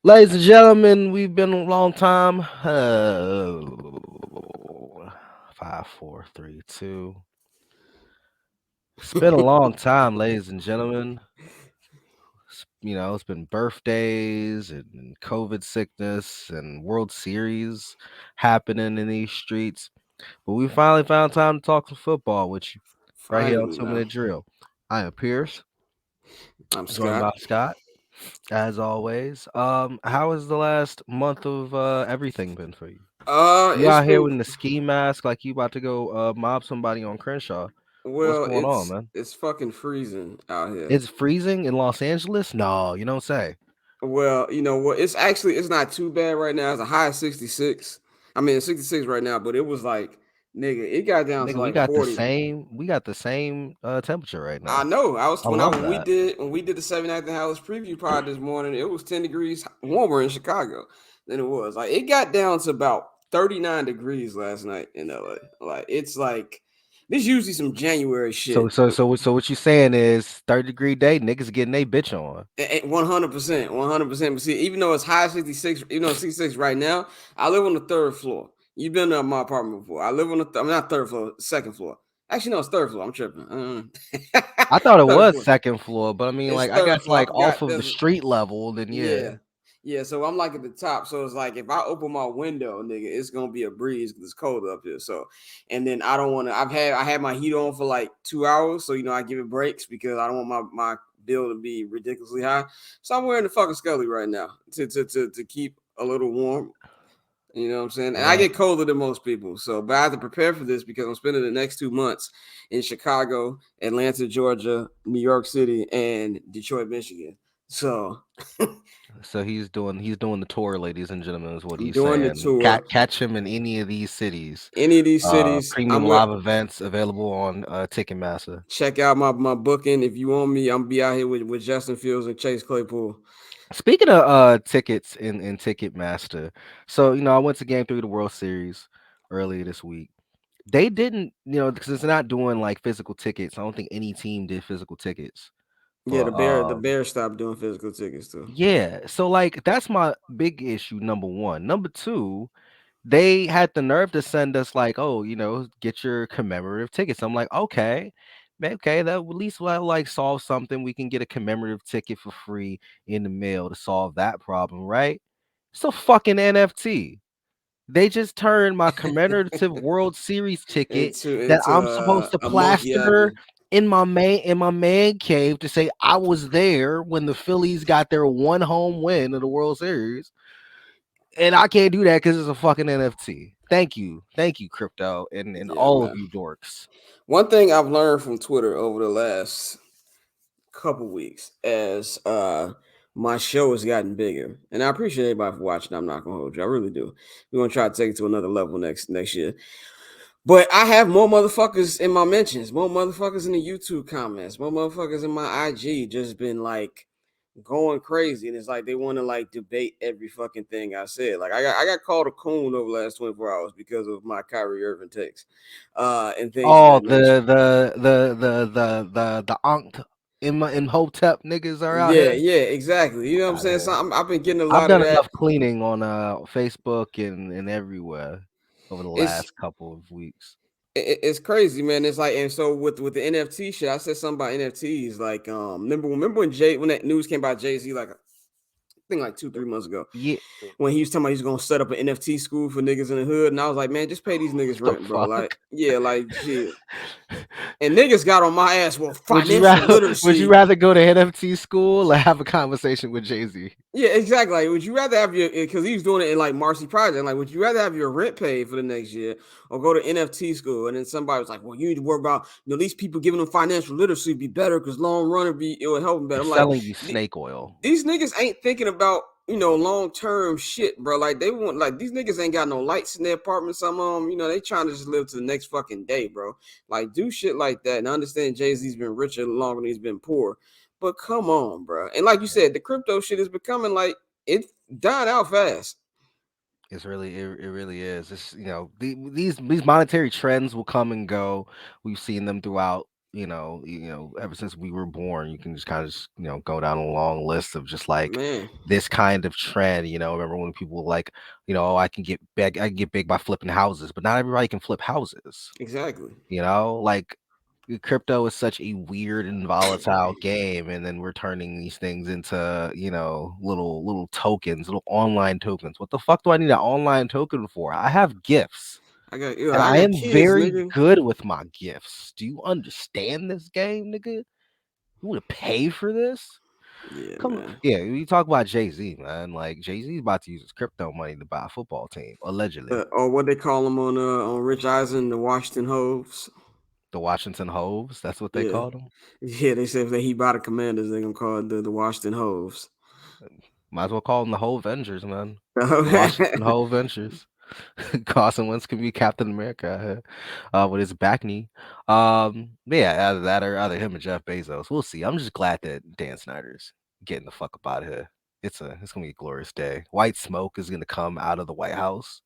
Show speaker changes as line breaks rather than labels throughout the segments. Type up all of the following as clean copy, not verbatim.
Ladies and gentlemen, we've been a long time. 5, 4, 3, 2. It's been a long time, ladies and gentlemen. It's been birthdays and COVID sickness and World Series happening in these streets. But we finally found time to talk some football with you right here on
Finally,
2 Minute Drill. I am Pierce,
I'm
joined by
Scott.
Scott, as always. How has the last month of everything been for you? You
It's
out here
been
with the ski mask like you about to go mob somebody on Crenshaw. What's
well.
going on,
It's
man?
it's fucking freezing out here.
It's freezing in Los Angeles? No, you don't say.
Well, you know what? It's not too bad right now. It's a high of 66. I mean, it's 66 right now, but it was like, nigga, it got down to
Nigga, we
like
got the
40.
same we got the same temperature right
I
now.
know. I was
I
when I
love
when we
that.
did when we did the 79th and Hallis preview pod this morning. It was 10 degrees warmer in Chicago than it was. Like it got down to about 39 degrees last night in LA. Like it's like this usually some January
So
shit.
so so so what you saying is 30-degree day, niggas getting they bitch on.
100%, 100%. But see, even though it's high 66, even though it's 66 right now, I live on the third floor. You've been to my apartment before. I live on the, I'm not third floor, second floor. Actually, no, it's third floor. I'm tripping.
I thought it
Third
was
floor.
second floor, but I mean
It's
like I
third
guess
floor. I
like off
forgot.
of the
There's,
street level, then yeah.
yeah, yeah. So I'm like at the top. So it's like if I open my window, nigga, it's gonna be a breeze because it's cold up here. So, and then I don't want to. I had my heat on for like 2 hours, so I give it breaks because I don't want my bill to be ridiculously high. So I'm wearing the fucking Scully right now to keep a little warm. You know what I'm saying? And I
Well,
get colder than most people. So, but I have to prepare for this because I'm spending the next 2 months in Chicago, Atlanta, Georgia, New York City, and Detroit, Michigan. So
so he's doing the tour, ladies and gentlemen, is what
I'm
he's
doing the
saying.
tour.
Catch him in any of these cities.
Any of these cities,
Premium
I'm with.
live events available on Ticketmaster.
Check out my booking. If you want me, I'm be out here with Justin Fields and Chase Claypool.
Speaking of tickets in Ticketmaster, so I went to Game 3 of the World Series earlier this week. They didn't, because it's not doing like physical tickets. I don't think any team did physical tickets
Yeah,
for
the Bears stopped doing physical tickets too.
yeah. So like that's my big issue, number one. Number two, they had the nerve to send us like, oh, get your commemorative tickets. I'm like, okay, okay, that at least will like solve something. We can get a commemorative ticket for free in the mail to solve that problem, right? It's a fucking NFT. They just turned my commemorative World Series ticket that
into
I'm supposed to
a monkey
plaster
island.
in my man cave to say I was there when the Phillies got their one home win of the World Series, and I can't do that because it's a fucking NFT. Thank you, crypto, and
Yeah,
all of
man.
you dorks.
One thing I've learned from Twitter over the last couple weeks as my show has gotten bigger, and I appreciate everybody for watching. I'm not gonna hold you, I really do. We're gonna try to take it to another level next year. But I have more motherfuckers in my mentions, more motherfuckers in the YouTube comments, more motherfuckers in my IG just been like going crazy, and it's like they want to like debate every fucking thing I said. Like I got called a coon over the last 24 hours because of my Kyrie Irving takes, and things of
Oh,
that nature.
the Ankh in Hotep niggas are out
Yeah,
here.
yeah, exactly. You know what I'm
Out
saying?
here.
So I've been getting a
I've
lot of
done
that.
enough cleaning on Facebook and everywhere over the
It's
last couple of weeks.
it's crazy, man. It's like, and so with the NFT shit, I said something about NFTs. Like, remember when that news came about Jay Z, like I think like 2 3 months ago,
Yeah,
when he was talking about he's gonna set up an NFT school for niggas in the hood, and I was like, man, just pay these niggas
the
rent, bro. Like,
fuck.
yeah, like shit. And niggas got on my ass. Well,
Would you
financial
rather would you
literacy.
rather go to NFT school or have a conversation with Jay-Z?
Yeah, exactly. Like, would you rather have your because he was doing it in like Marcy Project? Like, would you rather have your rent paid for the next year or go to NFT school? And then somebody was like, "Well, you need to worry about these people giving them financial literacy be better because long run it will help them better."
They're
I'm like,
selling you snake oil.
these niggas ain't thinking about long term shit, bro. Like they want like these niggas ain't got no lights in their apartment. Some of them, they trying to just live to the next fucking day, bro. Like do shit like that. And I understand Jay-Z's been richer longer than he's been poor, but come on, bro. And like you said, the crypto shit is becoming like it died out fast.
It really is. It's these monetary trends will come and go. We've seen them throughout ever since we were born, you can just kind of go down a long list of just like
Man,
this kind of trend. Remember when people were like, oh, I can get big by flipping houses, but not everybody can flip houses.
exactly.
Like crypto is such a weird and volatile game, and then we're turning these things into little tokens, little online tokens. What the fuck do I need an online token for? I have gifts. And
I
I
got
am
kids,
very
nigga.
good with my gifts. Do you understand this game, nigga? You want to pay for this?
Yeah,
Come,
man.
yeah. You talk about Jay Z, man. Like Jay Z's about to use his crypto money to buy a football team, allegedly.
Or what they call them on Rich Eisen, the Washington Hoves.
The Washington Hoves, that's what they
Yeah,
called them.
yeah. They say if he buy the Commanders, they're gonna call it the Washington Hoves.
Might as well call them the Hove Vengers, man. The Washington Hove Vengers. Carson Wentz can be Captain America out here, with his back knee. Yeah, either that or either him or Jeff Bezos. We'll see. I'm just glad that Dan Snyder's getting the fuck up out of here. It's gonna be a glorious day. White smoke is gonna come out of the White House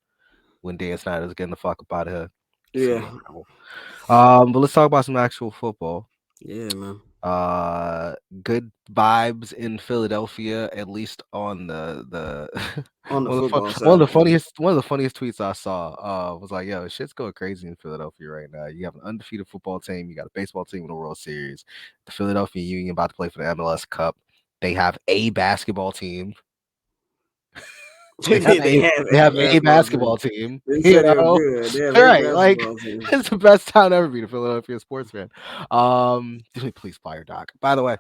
when Dan Snyder's getting the fuck up out of here. It's gonna
Yeah,
be incredible. But let's talk about some actual football.
yeah, man.
Uh, Good vibes in Philadelphia, at least on the
On the football
one
side
of
of
the
things.
funniest tweets I saw was like, yo, shit's going crazy in Philadelphia right now. You have an undefeated football team, you got a baseball team in the World Series, the Philadelphia Union about to play for the MLS Cup. They have a basketball team. They have
They have
they
a
have a
basketball
basketball
team.
team,
They say they were good. They have a
Right, like,
basketball team.
it's the best time to ever be a Philadelphia sports fan. Please fire Doc. By the way,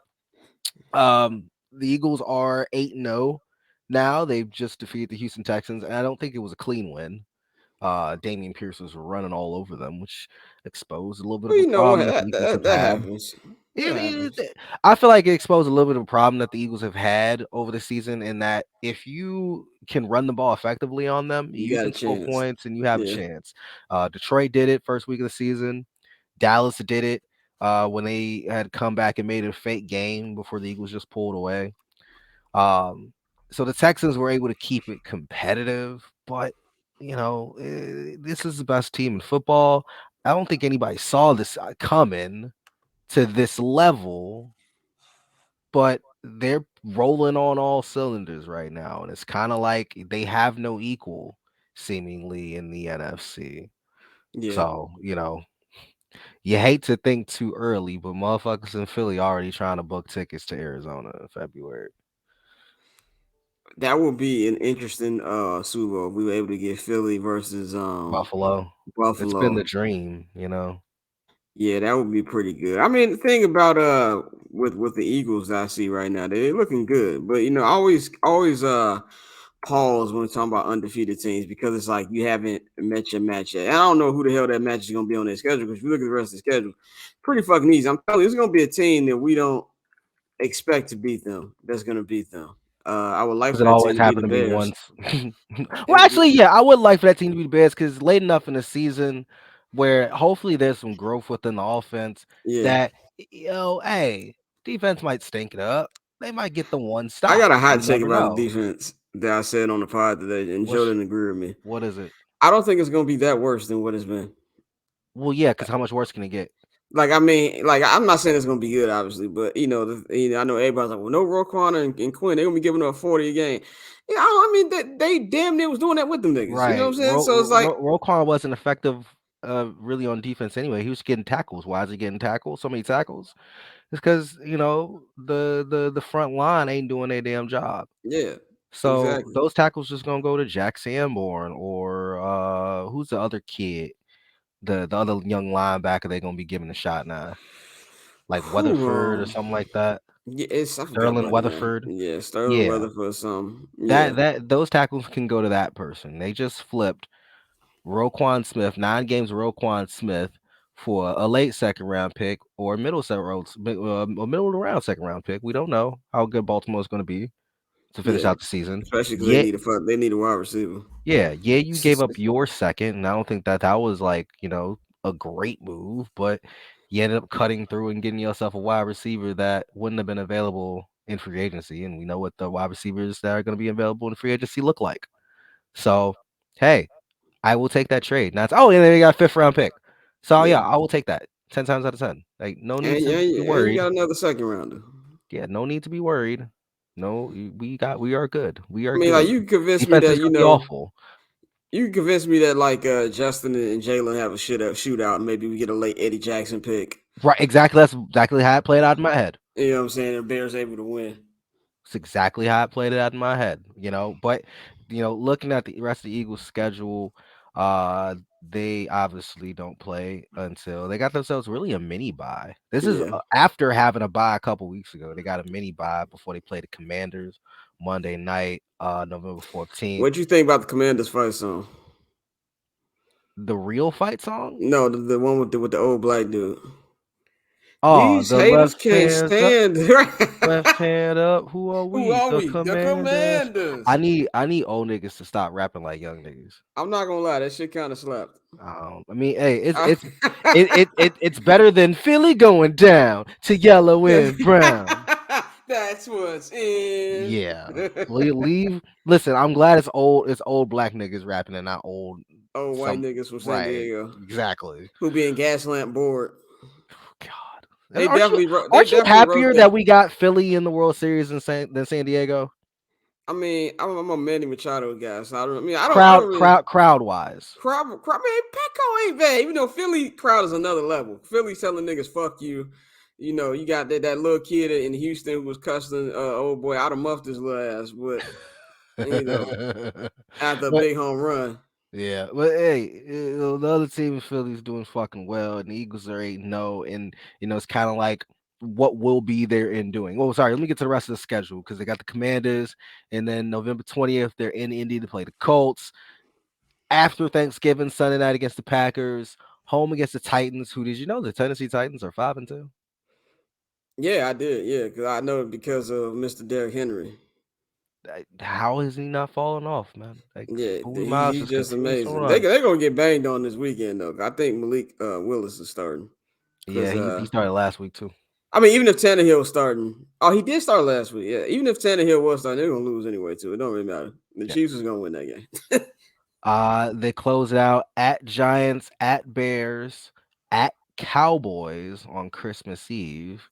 the Eagles are 8-0 now. They've just defeated the Houston Texans, and I don't think it was a clean win. Damian Pierce was running all over them, which exposed a little bit
Well,
of a
you know what?
problem that the Eagles have
That
had.
happens. That
It,
happens.
I feel like it exposed a little bit of a problem that the Eagles have had over the season, in that if you can run the ball effectively on them,
You
you
got a
can score
chance.
points and you have a
Yeah,
chance. Detroit did it first week of the season. Dallas did it when they had come back and made it a fake game before the Eagles just pulled away. Um, so the Texans were able to keep it competitive, but this is the best team in football. I don't think anybody saw this coming to this level, but they're rolling on all cylinders right now, and it's kind of like they have no equal seemingly in the NFC.
yeah.
So, you hate to think too early, but motherfuckers in Philly already trying to book tickets to Arizona in February.
That would be an interesting Super Bowl if we were able to get Philly versus
Buffalo. It's been the
Buffalo.
dream.
Yeah, that would be pretty good. I mean, the thing about with the Eagles I see right now, they're looking good. But I always pause when we're talking about undefeated teams because it's like you haven't met your match yet. And I don't know who the hell that match is gonna be on their schedule because if you look at the rest of the schedule, pretty fucking easy. I'm telling you, it's gonna be a team that we don't expect to beat them. That's gonna beat them. I would like for
Doesn't
that team
always
to be the
happen to be
Bears.
once. Well, actually, yeah, I would like for that team to be the best because late enough in the season where hopefully there's some growth within the offense
Yeah.
that, hey, defense might stink it up. They might get the one
I
stop.
got a hot
You
take
never
about the
know.
defense that I said on the pod today, and Joe
What's
didn't agree with me.
what is it?
I don't think it's gonna be that worse than what it's been.
Well, yeah, because how much worse can it get?
Like I mean, like I'm not saying it's gonna be good, obviously, but I know everybody's like, well, no Roquan and Quinn, they're gonna be giving up 40 a game. Yeah, I mean that they damn near was doing that with them niggas. You know what
Right.
I'm saying? So it's like,
Roquan wasn't effective really on defense anyway. He was getting tackles. Why is he getting tackles? So many tackles? It's because, the front line ain't doing their damn job.
yeah,
So
exactly.
those tackles just gonna go to Jack Sanborn or who's the other kid? The other young linebacker they're gonna be giving a shot now. Like
Whew,
Weatherford or something like that.
yeah, I forgot
Sterling
about his name.
Weatherford.
Yeah, Sterling
Yeah.
Weatherford or something. Yeah,
That those tackles can go to that person. They just flipped Roquan Smith, 9 games of Roquan Smith for a late second round pick or a middle of the round second round pick. We don't know how good Baltimore's going to be to finish
yeah.
out the season.
Especially because
Yeah,
they need a wide receiver.
yeah, you gave up your second, and I don't think that was like a great move, but you ended up cutting through and getting yourself a wide receiver that wouldn't have been available in free agency, and we know what the wide receivers that are going to be available in free agency look like. So, hey, I will take that trade. Now it's, oh, and then they got a 5th round pick. So yeah,
Yeah.
I will take that. 10 times out of 10. Like, no need
And,
to be
and you
worried.
got another second rounder.
Yeah, no need to be worried. No, we are good. We
I
are
mean, like
good.
you can convince me
Defense
that
is gonna be awful.
you can convince me that like Justin and Jalen have a shootout, and maybe we get a late Eddie Jackson pick.
Right, exactly. That's exactly how it played out in my head.
You know what I'm saying? And Bears able to win.
It's exactly how it played it out in my head, But looking at the rest of the Eagles' schedule, they obviously don't play until they got themselves really a mini bye. This is
Yeah.
after having a bye a couple weeks ago. They got a mini bye before they play the Commanders Monday night, November 14th.
What you think about the Commanders fight song?
The real fight song?
No, the one with the old black dude.
Oh,
These
the
haters
left
can't
hands up,
stand.
left hand up. Who are
Who
we?
are
The
we? The
Commanders. I
Commanders.
need I need old niggas to stop rapping like young niggas.
I'm not gonna lie, that shit kind of slapped.
I mean, hey, it's
I-
it's it's better than Philly going down to yellow and brown.
That's what's in.
Yeah, leave. Listen, I'm glad it's old. It's old black niggas rapping and not old
Old white
some.
niggas from San
Right,
Diego
exactly.
who being gaslamp bored.
God, and
They definitely they
aren't you
definitely wrote
happier
that.
that we got Philly in the World Series than San Diego?
I mean, I'm a Manny Machado guy, so I
Crowd,
don't really
crowd, crowd wise.
Man, Petco ain't bad. Even though Philly crowd is another level. Philly telling niggas fuck you. You know, you got that little kid in Houston who was cussing old boy. I'd have muffed his little ass, but you know, after a
But
big home run.
yeah, but hey, the other team in Philly's doing fucking well, and the Eagles are 8-0, and it's kind of like what will be their end doing. Well, sorry, let me get to the rest of the schedule because they got the Commanders, and then November 20th they're in Indy to play the Colts. After Thanksgiving, Sunday night against the Packers, home against the Titans. Who did you know the Tennessee Titans are 5-2?
Yeah, I did. Yeah, because I know it because of Mr. Derrick Henry.
How is he not falling off, man? Like
Yeah,
Bowie Miles
he's
just
just
continues to
amazing. They
run.
they're gonna get banged on this weekend though. I think Malik Willis is starting
Yeah,
because
he started last week too.
I mean even if Tannehill was starting, oh he did start last week. Yeah, even if Tannehill was starting, they're gonna lose anyway too. It don't really matter. The
Yeah.
Chiefs is gonna win that game.
They close it out at Giants, at Bears, at Cowboys on Christmas Eve,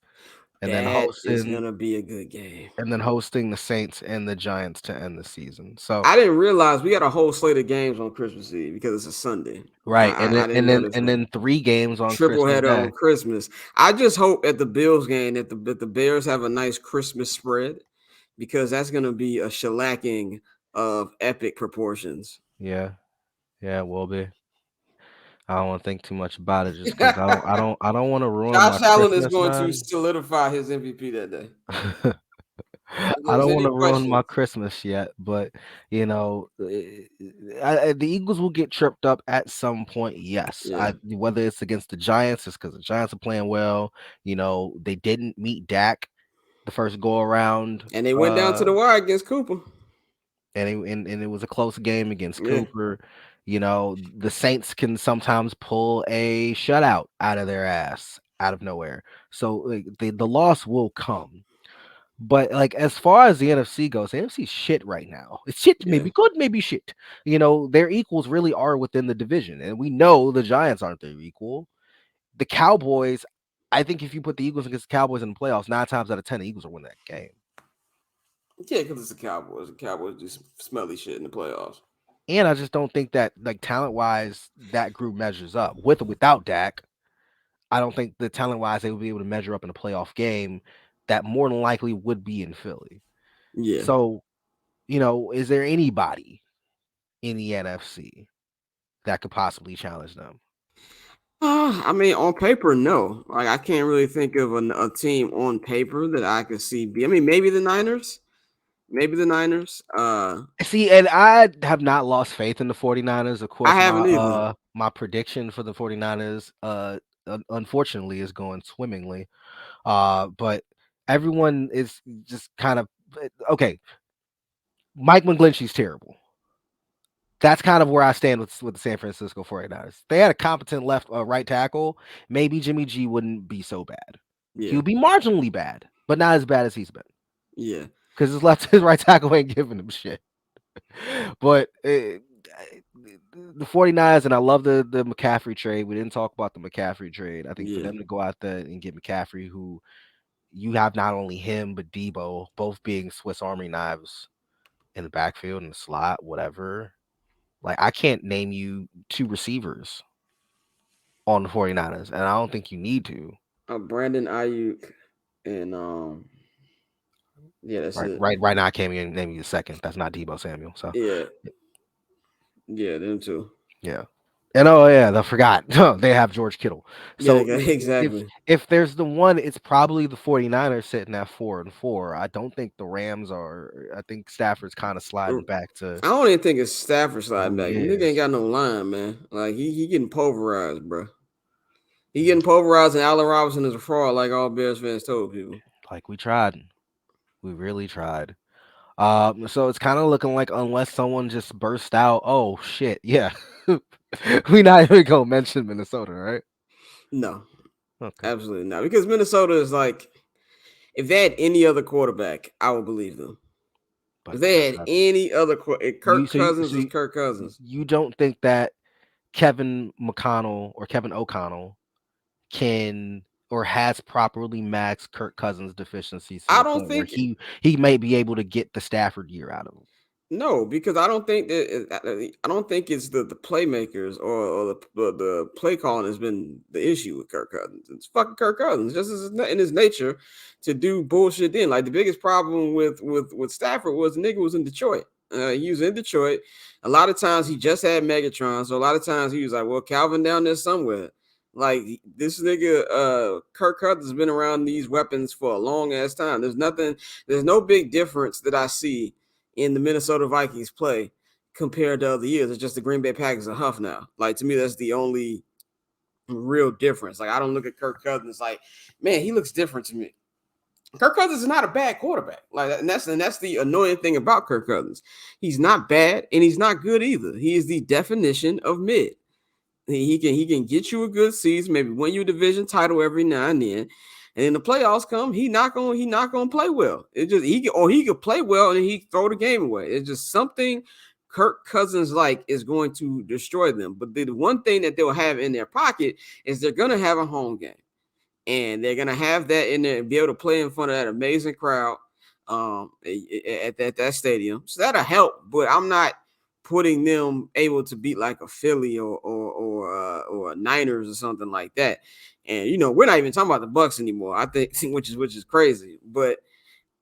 and then
That is
hosting
gonna be a good game.
the Saints and the Giants to end the season. So
I didn't realize we got a whole slate of games on Christmas Eve because it's a Sunday.
right, and then
I didn't know this
and
one.
then 3 games on
Triple
Christmas
header
Day.
on Christmas. I just hope at the Bills game that the Bears have a nice Christmas spread because that's going to be a shellacking of epic proportions.
Yeah, yeah, it will be. I don't want to think too much about it just because I don't want to ruin my
Josh Allen is
Christmas,
going to
man.
solidify his MVP that day. If
I
there's
don't want
any
to ruin my
questions,
Christmas yet, but the Eagles will get tripped up at some point. Yes,
yeah.
whether it's against the Giants, it's because the Giants are playing well. They didn't meet Dak the first go around,
And they went down to the wire against Cooper.
and it was a close game against
Yeah.
Cooper. The Saints can sometimes pull a shutout out of their ass out of nowhere, so like, the loss will come. But like as far as the NFC goes, the NFC shit right now. It's shit,
Yeah.
maybe good, maybe shit. Their equals really are within the division, and we know the Giants aren't their equal. The Cowboys, I think if you put the Eagles against the Cowboys in the playoffs, 9 times out of 10, the Eagles will win that game.
Yeah, because it's the Cowboys. The Cowboys do smelly shit in the playoffs.
And I just don't think that like talent wise that group measures up with or without Dak. I don't think the talent wise they would be able to measure up in a playoff game that more than likely would be in Philly.
Yeah.
So, is there anybody in the NFC that could possibly challenge them?
I mean, on paper, no. Like, I can't really think of a team on paper that I could see. I mean, maybe the Niners. Maybe the Niners.
See, and I have not lost faith in the 49ers. Of
I
course,
haven't either.
my prediction for the 49ers unfortunately is going swimmingly. But everyone is just kind of okay. Mike McGlinchey's terrible. That's kind of where I stand with the San Francisco 49ers. They had a competent right tackle. Maybe Jimmy G wouldn't be so bad. He
Yeah.
would be marginally bad, but not as bad as he's been.
Yeah.
Because his right tackle ain't giving him shit. But the 49ers, and I love the McCaffrey trade. We didn't talk about the McCaffrey trade. I think for
Yeah,
them to go out there and get McCaffrey, who you have not only him but Debo, both being Swiss Army knives in the backfield and the slot, whatever. Like I can't name you two receivers on the 49ers, and I don't think you need to.
Brandon Ayuk and yeah, that's
Right,
it.
right now I can't even name you the second. That's not Debo Samuel. So
Yeah, yeah, them too.
yeah. And oh yeah, I forgot. They have George Kittle.
Yeah,
So if
exactly.
if there's the one, it's probably the 49ers sitting at 4-4. I don't think the Rams are. I think Stafford's kind of sliding back to
I don't even think it's Stafford sliding
who he
back. Nigga ain't
is.
got no line, man. Like he getting pulverized, bro. He getting pulverized, and Allen Robinson is a fraud, like all Bears fans told people.
Like we tried. We really tried. So it's kind of looking like unless someone just burst out, oh shit, yeah. We not even gonna mention Minnesota, right?
No,
Okay.
absolutely not. Because Minnesota is like, if they had any other quarterback, I would believe them.
But
If they
Kirk
had
Cousins.
any other,
You
Kirk
so you
Cousins
so
is
you,
Kirk Cousins.
you don't think that Kevin McConnell or Kevin O'Connell can or has properly maxed Kirk Cousins' deficiencies to
I
the
don't
point where
think
he may be able to get the Stafford year out of him.
No, because I don't think that I don't think it's the playmakers or the play calling has been the issue with Kirk Cousins. It's fucking Kirk Cousins, just as in his nature to do bullshit. Then, like the biggest problem with Stafford was the nigga was in Detroit. He was in Detroit. A lot of times he just had Megatron, so a lot of times he was like, "Well, Calvin down there somewhere." Like this nigga, Kirk Cousins has been around these weapons for a long ass time. There's no big difference that I see in the Minnesota Vikings play compared to other years. It's just the Green Bay Packers are Huff now. Like to me, that's the only real difference. Like I don't look at Kirk Cousins like, man, he looks different to me. Kirk Cousins is not a bad quarterback. Like and that's the annoying thing about Kirk Cousins. He's not bad and he's not good either. He is the definition of mid. He can get you a good season, maybe win you a division title every now and then. And then the playoffs come, he not gonna play well. It just he could play well and he throw the game away. It's just something Kirk Cousins like is going to destroy them. But the one thing that they'll have in their pocket is they're gonna have a home game and they're gonna have that in there and be able to play in front of that amazing crowd at that stadium. So that'll help. But I'm not putting them able to beat like a Philly or a Niners or something like that. And we're not even talking about the Bucs anymore. I think which is crazy. But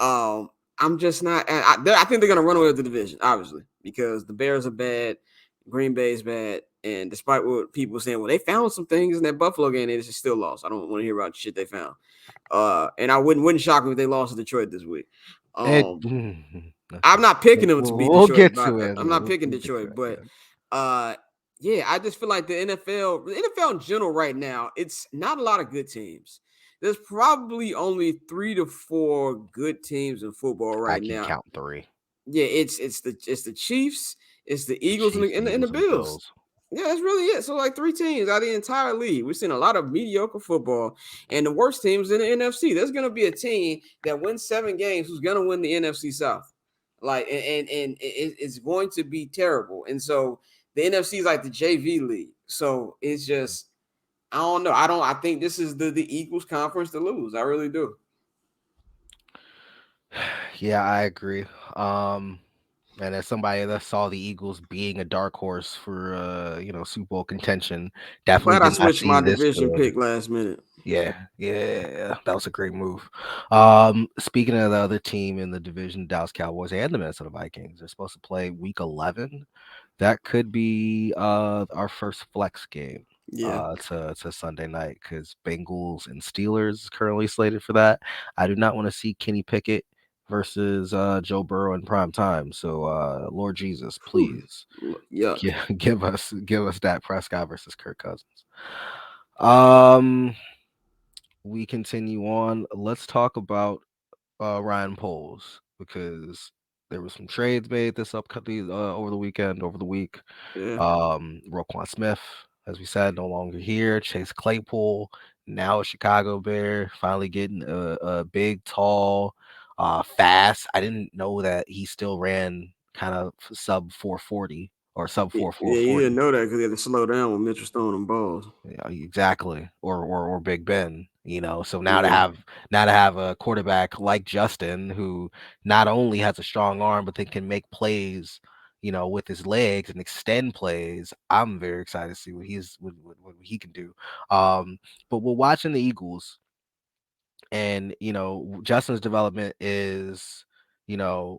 I'm just not. I think they're gonna run away with the division, obviously, because the Bears are bad, Green Bay is bad, and despite what people are saying, well, they found some things in that Buffalo game, they just still lost. I don't want to hear about the shit they found. And I wouldn't shock me if they lost to Detroit this week.
It,
Um, I'm
okay.
not picking them to beat
We'll
Detroit,
get
but
to it.
I'm not picking
We'll get to
Detroit.
it.
But
Yeah.
uh, yeah, I just feel like the NFL in general right now, it's not a lot of good teams. There's probably only 3 to 4 good teams in football
I
right
can
now.
count three:
Yeah, it's the Chiefs, it's the
the
Eagles, and
Chiefs,
the
Eagles, and the
Bills.
Bills.
Yeah, that's really it. So like 3 teams out of the entire league. We've seen a lot of mediocre football, and the worst teams in the NFC. There's gonna be a team that wins 7 games who's gonna win the NFC South. Like it's going to be terrible. And so the NFC is like the JV league. So it's just I don't know. I think this is the Eagles conference to lose. I really do.
Yeah, I agree. Um, and as somebody that saw the Eagles being a dark horse for Super Bowl contention,
I'm
definitely
glad I
did not
switched
see
my
this
division
good.
pick last minute.
Yeah, yeah, that was a great move. Speaking of the other team in the division, Dallas Cowboys and the Minnesota Vikings, they're supposed to play Week 11. That could be our first flex game
Yeah.
to Sunday night because Bengals and Steelers is currently slated for that. I do not want to see Kenny Pickett versus Joe Burrow in prime time. So Lord Jesus,
Whew.
please
Yuck.
give us that Prescott versus Kirk Cousins. Um we continue on. Let's talk about Ryan Poles because there was some trades made this upcoming over the weekend, over the week.
Yeah.
Roquan Smith, as we said, no longer here. Chase Claypool, now a Chicago Bear, finally getting a big, tall, fast. I didn't know that he still ran kind of sub 440 or sub four four
Yeah, you didn't
forty.
know that because he had to slow down when Mitchell throwing them balls.
Yeah, exactly. Or Big Ben, So
Yeah,
now to have a quarterback like Justin who not only has a strong arm but then can make plays, with his legs and extend plays. I'm very excited to see what he can do. But we're watching the Eagles, and Justin's development is yeah,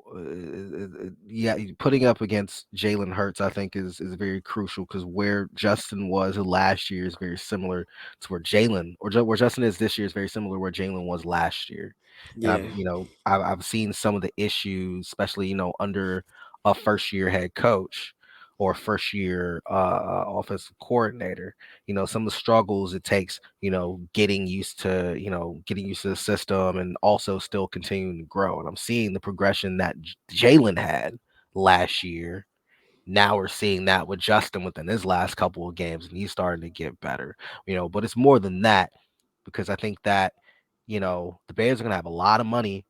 putting up against Jalen Hurts, I think is very crucial, because where Justin was last year is very similar to where where Justin is this year is very similar to where Jalen was last year. And
yeah.
I've seen some of the issues, especially under a first year head coach or first year offensive coordinator, some of the struggles it takes, getting used to the system, and also still continuing to grow. And I'm seeing the progression that Jalen had last year. Now we're seeing that with Justin within his last couple of games, and he's starting to get better. But it's more than that, because I think that the Bears are going to have a lot of money.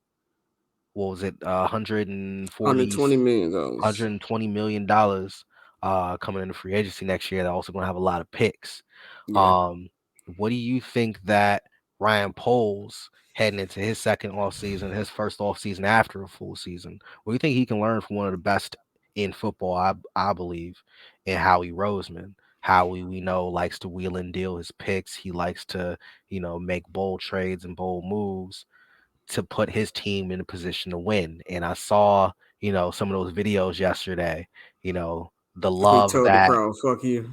What was it, 140
$120 million.
$120 million coming into free agency next year. They're also going to have a lot of picks.
Yeah.
Um, what do you think that Ryan Poles, heading into his second off season, his first off season after a full season, what do you think he can learn from one of the best in football? I believe in Howie Roseman. Howie, we know, likes to wheel and deal his picks. He likes to, make bold trades and bold moves to put his team in a position to win. And I saw, some of those videos yesterday, the
He
love
told the
that
crowd, "Fuck you."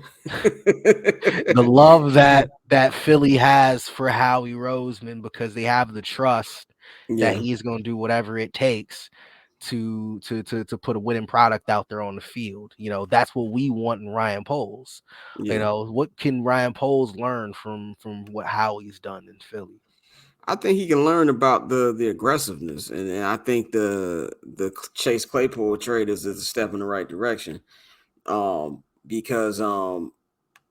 the love that Philly has for Howie Roseman, because they have the trust that
Yeah,
he is going to do whatever it takes to put a winning product out there on the field. That's what we want in Ryan Poles.
yeah.
What can Ryan Poles learn from what Howie's done in Philly?
I think he can learn about the aggressiveness, and I think the Chase Claypool trade is a step in the right direction. Because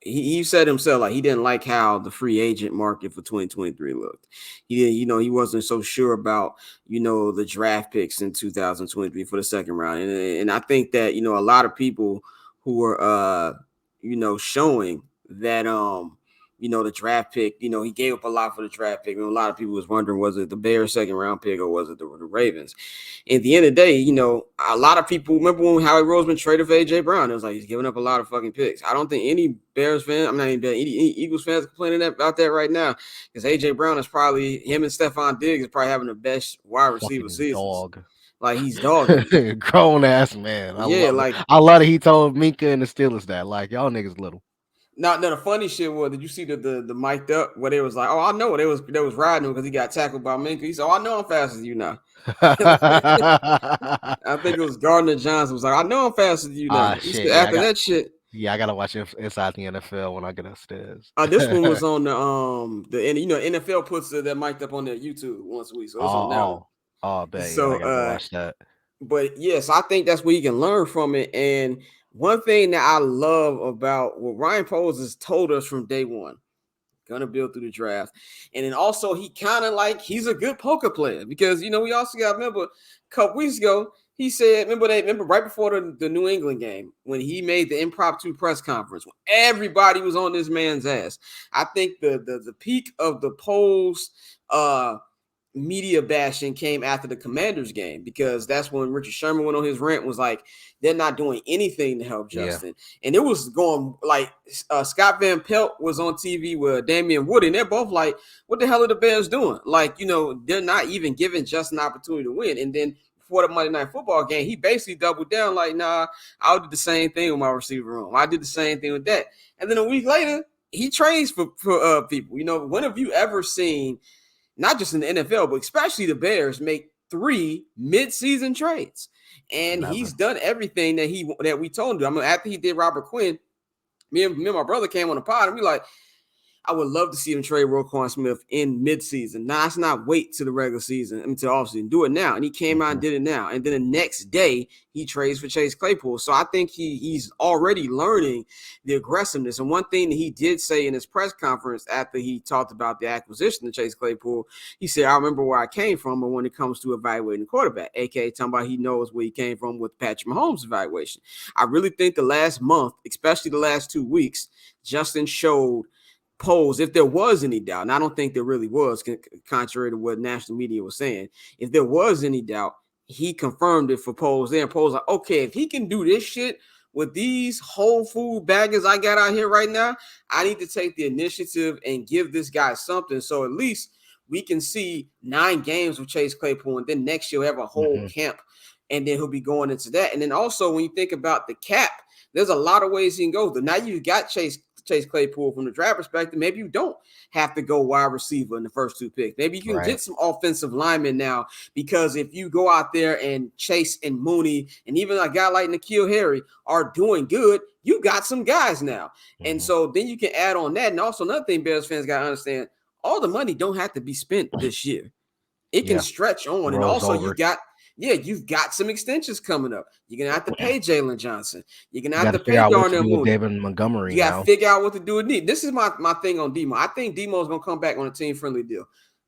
he said himself like he didn't like how the free agent market for 2023 looked. He didn't, he wasn't so sure about the draft picks in 2023 for the second round, and I think that a lot of people who were showing that the draft pick, he gave up a lot for the draft pick. And a lot of people was wondering, was it the Bears second round pick or was it the Ravens? At the end of the day, a lot of people remember when Howie Roseman traded for AJ Brown. It was like he's giving up a lot of fucking picks. I don't think any Bears fan, I'm not even any Eagles fans complaining about that right now, because AJ Brown is probably, him and Stephon Diggs is probably having the best wide receiver
Fucking
seasons.
dog.
Like he's dogging.
Grown ass man. I
Yeah,
love it.
like
I love that he told Minka and the Steelers that. Like, y'all niggas little.
now the funny shit was, did you see the mic'd up where they was like, oh, I know they was riding him because he got tackled by Minka. He said, oh, I know I'm faster than you now. I think it was Gardner Johnson was like, I know I'm faster than you now.
Ah,
He said
shit.
after that shit.
I gotta watch Inside the NFL when I get upstairs.
This one was on the NFL puts that mic'd up on their YouTube once a week, so it's on that one.
Oh, oh, bet. Yeah, I
So
gotta go watch that.
but yes, I think that's what you can learn from it. And one thing that I love about what Ryan Poles has told us from day one, gonna build through the draft. And then also he kind of like he's a good poker player, because we also got to remember a couple weeks ago he said, remember right before the New England game when he made the impromptu press conference when everybody was on this man's ass. I think the peak of the polls media bashing came after the Commanders game, because that's when Richard Sherman went on his rant, was like they're not doing anything to help
Yeah.
Justin. And it was going like Scott Van Pelt was on TV with Damian Wood, and they're both like, what the hell are the Bears doing? Like, they're not even giving Justin an opportunity to win. And then before the Monday Night Football game, he basically doubled down like, nah, I did the same thing with my receiver room. I did the same thing with that. And then a week later, he trades for people. When have you ever seen, not just in the NFL, but especially the Bears, make 3 mid-season trades? And he's
Never.
done everything that we told him. I mean, after he did Robert Quinn, me and my brother came on the pod and we like, I would love to see them trade Roquan Smith in midseason. Now, let's not wait to the regular season until offseason. Do it now. And he came out and
Mhm.
did it now. And then the next day, he trades for Chase Claypool. So I think he's already learning the aggressiveness. And one thing that he did say in his press conference after he talked about the acquisition of Chase Claypool, he said, I remember where I came from, but when it comes to evaluating the quarterback, aka talking about he knows where he came from with Patrick Mahomes' evaluation. I really think the last month, especially the last 2 weeks, Justin showed polls, if there was any doubt, and I don't think there really was, contrary to what national media was saying, if there was any doubt, he confirmed it for polls there. And polls like, okay, if he can do this shit with these whole food baggers I got out here right now, I need to take the initiative and give this guy something. So at least we can see 9 games with Chase Claypool, and then next year we'll have a whole
Mhm.
camp, and then he'll be going into that. And then also when you think about the cap, there's a lot of ways he can go. Now you've got Chase Claypool from the draft perspective. Maybe you don't have to go wide receiver in the first 2 picks. Maybe you can
Right.
get some offensive linemen now, because if you go out there and Chase and Mooney and even a guy like N'Keal Harry are doing good, you got some guys now. And
Mhm.
so then you can add on that. And also another thing Bears fans got to understand, all the money don't have to be spent this year. It can
Yeah.
stretch on. And
Rolls
also
over.
you've got some extensions coming up. You're gonna have to pay Jalen Johnson. You're gonna
You
have
got
to
to figure
pay
out what to
Darnell
do with
Mooney.
David Montgomery
You got to
now.
figure out what to do with need. This is my thing on Demo. I think Demo's gonna come back on a team friendly deal.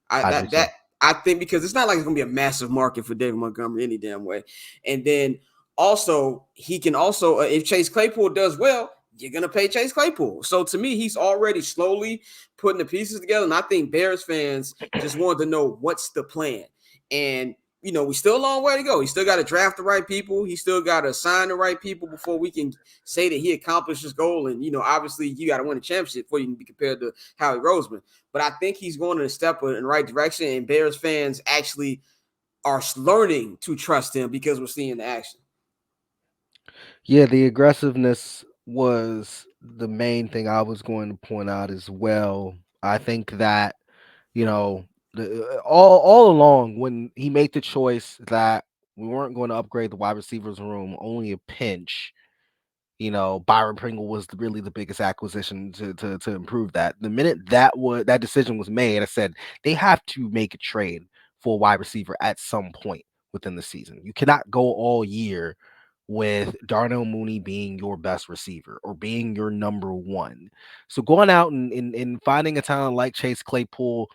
I
I do
that
too.
that I think, because it's not like it's gonna be a massive market for David Montgomery any damn way. And then also he can also, if Chase Claypool does well, you're gonna pay Chase Claypool. So to me, he's already slowly putting the pieces together. And I think Bears fans just wanted to know what's the plan. And we still a long way to go. He still got to draft the right people. He still got to sign the right people before we can say that he accomplished his goal. And obviously you got to win a championship before you can be compared to Howie Roseman. But I think he's going in a step in the right direction, and Bears fans actually are learning to trust him because we're seeing the action.
Yeah, the aggressiveness was the main thing I was going to point out as well. I think that, you know, all along when he made the choice that we weren't going to upgrade the wide receivers room, only a pinch. Byron Pringle was really the biggest acquisition to improve that. The minute that decision was made, I said they have to make a trade for a wide receiver at some point within the season. You cannot go all year with Darnell Mooney being your best receiver or being your number one. So going out and finding a talent like Chase Claypool,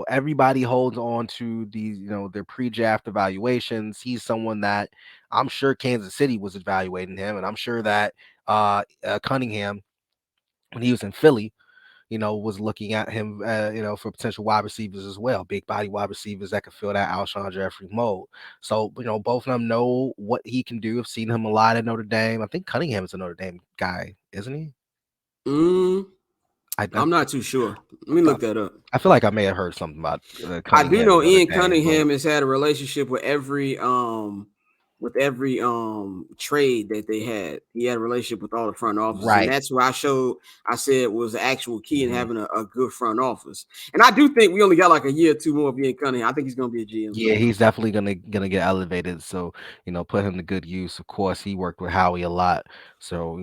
everybody holds on to these, their pre-draft evaluations. He's someone that I'm sure Kansas City was evaluating him, and I'm sure that Cunningham, when he was in Philly, was looking at him, for potential wide receivers as well, big body wide receivers that could fill that Alshon Jeffrey mold. So, both of them know what he can do. I've seen him a lot at Notre Dame. I think Cunningham is a Notre Dame guy, isn't he?
Mm,
I I,
I'm not too sure. Let me look that up.
I feel like I may have heard something about
I do
Cunningham and
know
Notre
Ian
Dame, but
Cunningham has had a relationship with every trade that they had. He had a relationship with all the front offices, and
right.
that's where I said was the actual key in
Mhm.
having a good front office. And I do think we only got like a year or two more of Ian Cunningham. I think he's gonna be a GM
Yeah,
soon.
he's definitely gonna get elevated. So, put him to good use. Of course, he worked with Howie a lot. So,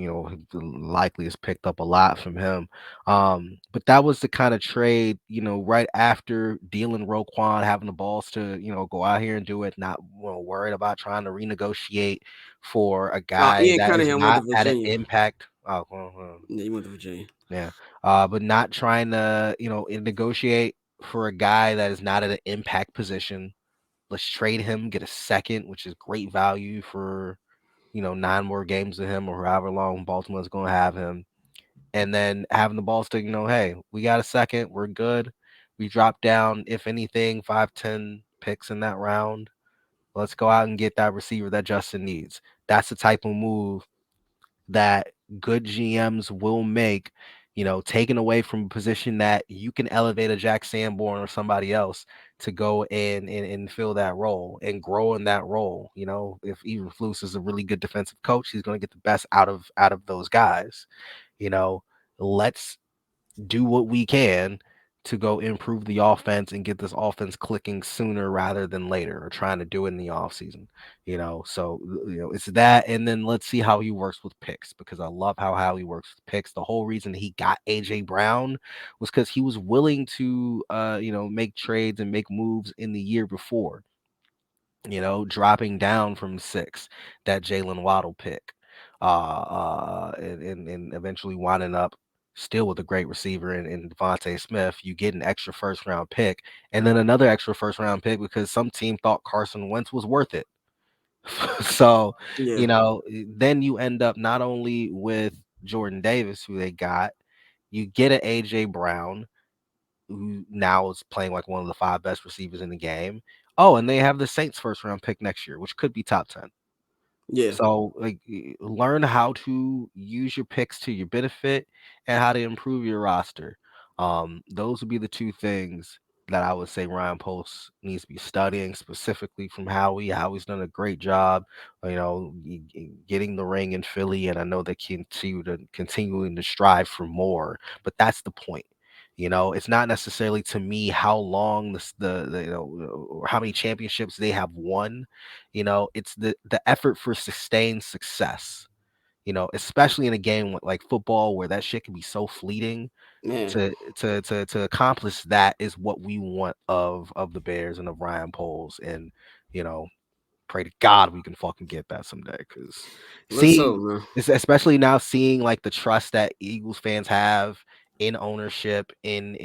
likely has picked up a lot from him. But that was the kind of trade, right after dealing Roquan, having the balls to, go out here and do it, not worried about trying to renegotiate for a guy
Ian
that is
Cunningham went to
not at an
Virginia.
impact. Oh, well,
Yeah, he went to Virginia.
yeah. But not trying to, negotiate for a guy that is not at an impact position. Let's trade him, get a second, which is great value for, 9 more games of him or however long Baltimore's going to have him. And then having the ball stick, hey, we got a second. We're good. We dropped down, if anything, 5-10 picks in that round. Let's go out and get that receiver that Justin needs. That's the type of move that good GMs will make, taking away from a position that you can elevate a Jack Sanborn or somebody else to go and fill that role and grow in that role. If even Flus is a really good defensive coach, he's going to get the best out of those guys. You know, let's do what we can to go improve the offense and get this offense clicking sooner rather than later, or trying to do it in the offseason. So it's that, and then let's see how he works with picks, because I love how he works with picks. The whole reason he got AJ Brown was because he was willing to make trades and make moves in the year before, dropping down from 6, that Jalen Waddle pick, and eventually winding up still with a great receiver in Devontae Smith. You get an extra first round pick, and then another extra first round pick because some team thought Carson Wentz was worth it. So,
Yeah,
then you end up not only with Jordan Davis, who they got, you get an AJ Brown, who now is playing like one of the 5 best receivers in the game. Oh, and they have the Saints first round pick next year, which could be top 10.
yeah.
So, like, learn how to use your picks to your benefit and how to improve your roster. Those would be the 2 things that I would say Ryan Post needs to be studying specifically from Howie. Howie's done a great job, getting the ring in Philly, and I know they continuing to strive for more. But that's the point. It's not necessarily, to me, how long or how many championships they have won. It's the effort for sustained success. Especially in a game like football, where that shit can be so fleeting.
Man,
To accomplish that is what we want of the Bears and of Ryan Poles, and you know pray to God we can fucking get that someday. Because
let's
seeing,
hope, man.
especially now, seeing like the trust that Eagles fans have in ownership, in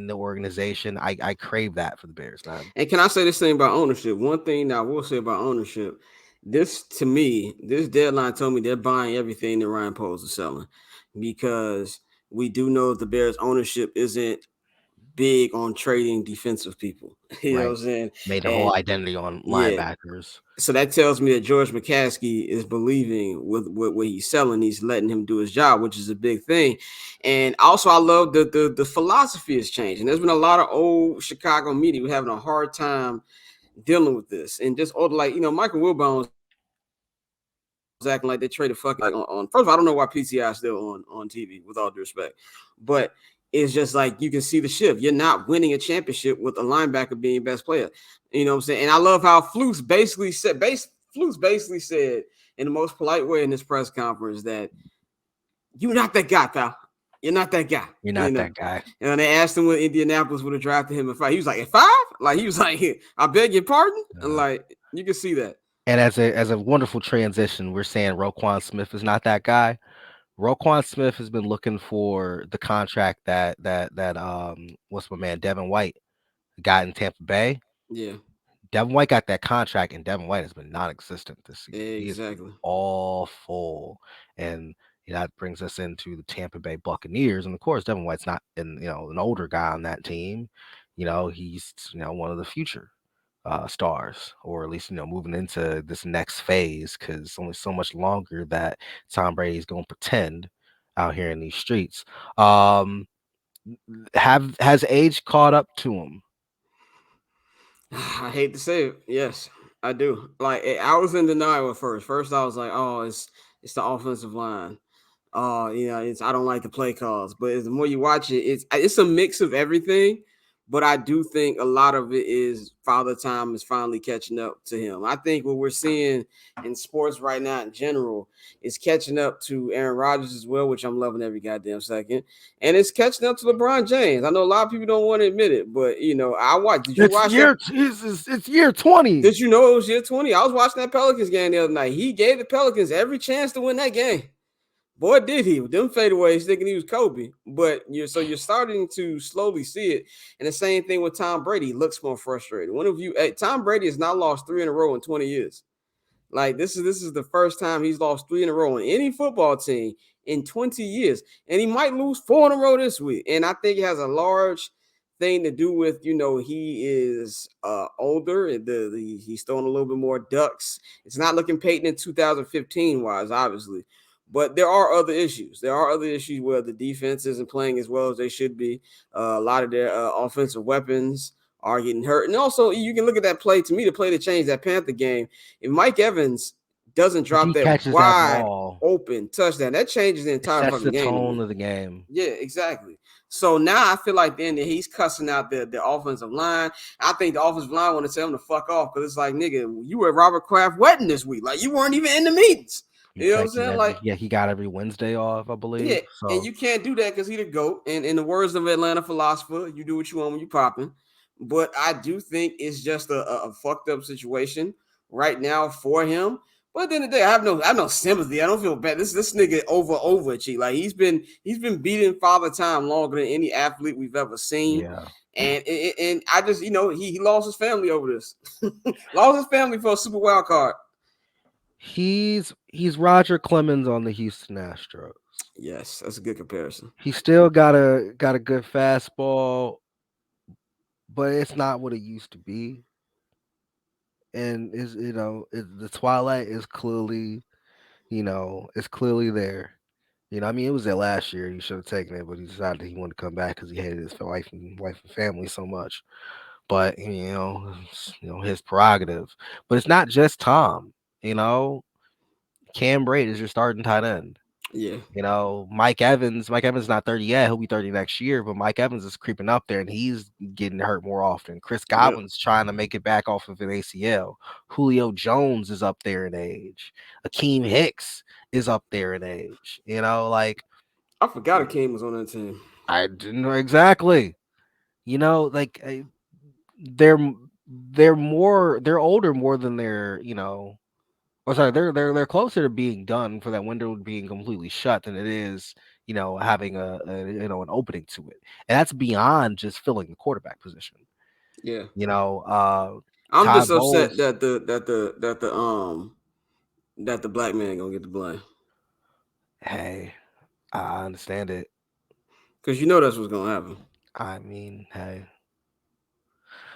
the organization, I crave that for the Bears, man.
And can I say this thing about ownership? One thing that I will say about ownership, this to me, this deadline told me they're buying everything that Ryan Poles is selling, because we do know the Bears ownership isn't big on trading defensive people. You know what
Right.
I'm saying?
Made their whole
And
identity on
yeah,
linebackers.
so that tells me that George McCaskey is believing with what he's selling. He's letting him do his job, which is a big thing. And also, I love the philosophy has changed. And there's been a lot of old Chicago media who having a hard time dealing with this. And just like Michael Wilbon was acting like they traded fucking like on first of all, I don't know why PCI is still on TV, with all due respect, but it's just like you can see the shift. You're not winning a championship with a linebacker being best player. You know what I'm saying? And I love how Flus basically said in the most polite way in this press conference that you're not that guy, pal. You're not that guy.
You're not that guy.
And they asked him what Indianapolis would have drafted him at 5. He was like, at 5? Like, he was like, I beg your pardon? And
Uh,
like, you can see that.
and as a wonderful transition, we're saying Roquan Smith is not that guy. Roquan Smith has been looking for the contract that what's my man Devin White got in Tampa Bay.
Yeah,
Devin White got that contract, and Devin White has been non-existent this season. He has been
exactly.
awful, and that brings us into the Tampa Bay Buccaneers. And of course, Devin White's not an older guy on that team. He's one of the future stars, or at least moving into this next phase, because only so much longer that Tom Brady's going to pretend out here in these streets. Has age caught up to him?
I hate to say it. Yes, I do. Like, I was in denial at first. First, I was like, oh, it's the offensive line. It's I don't like the play calls, but the more you watch it, it's a mix of everything. But I do think a lot of it is Father Time is finally catching up to him. I think what we're seeing in sports right now in general is catching up to Aaron Rodgers as well, which I'm loving every goddamn second, and it's catching up to LeBron James. I know a lot of people don't want to admit it, but I watched. Did you
It's
watch that?
year it's year 20.
Did you know it was year 20? I was watching that Pelicans game the other night. He gave the Pelicans every chance to win that game. Boy, did he with them fadeaways thinking he was Kobe. But you're starting to slowly see it. And the same thing with Tom Brady. He looks more frustrated. Tom Brady has now lost 3 in a row in 20 years. Like this is the first time he's lost 3 in a row on any football team in 20 years. And he might lose 4 in a row this week. And I think it has a large thing to do with, he is older. He's throwing a little bit more ducks. It's not looking Peyton in 2015 wise, obviously. But there are other issues. There are other issues where the defense isn't playing as well as they should be. A lot of their offensive weapons are getting hurt. And also, you can look at that play. To me, the play that changed that Panther game, if Mike Evans doesn't
If
drop
he
that
catches that
wide
ball,
open touchdown, that changes the
it
entire
sets
fucking
the
game to
tone
me.
of the game.
Yeah, exactly. So now I feel like then that he's cussing out the offensive line. I think the offensive line want to tell him to fuck off because it's like, nigga, you were at Robert Kraft wedding this week. Like, you weren't even in the meetings.
He
You know what I'm
taking
saying? Like,
he got every Wednesday off, I
yeah,
believe.
and
So
you can't do that because he the GOAT. And in the words of Atlanta philosopher, you do what you want when you popping. But I do think it's just a fucked up situation right now for him. But at the end of the day, I have no sympathy. I don't feel bad. This nigga overachieved. Like he's been beating father time longer than any athlete we've ever seen.
yeah,
And I just he lost his family over this. Lost his family for a super wild card.
he's Roger Clemens on the Houston Astros.
Yes, that's a good comparison.
He still got a good fastball, but it's not what it used to be. And is the twilight is clearly it's clearly there. I mean, it was there last year. He should have taken it, but he decided he wanted to come back because he hated his wife and family so much. But his prerogative. But it's not just Tom. You know, Cam Brate is your starting tight end.
Yeah,
Mike Evans not 30 yet. He'll be 30 next year, but Mike Evans is creeping up there and he's getting hurt more often. Chris
yep.
Godwin's trying to make it back off of an ACL. Julio Jones is up there in age. Akeem Hicks is up there in age.
I forgot Akeem was on that team.
I didn't know exactly. Like they're they're older more than oh, sorry, they're closer to being done for that window being completely shut than it is, having an opening to it, and that's beyond just filling the quarterback position.
Yeah.
You know, uh,
I'm
Ty
just upset
Bowles,
that the black man gonna get the blame
hey, I understand it.
because you know that's what's gonna happen.
I mean, hey,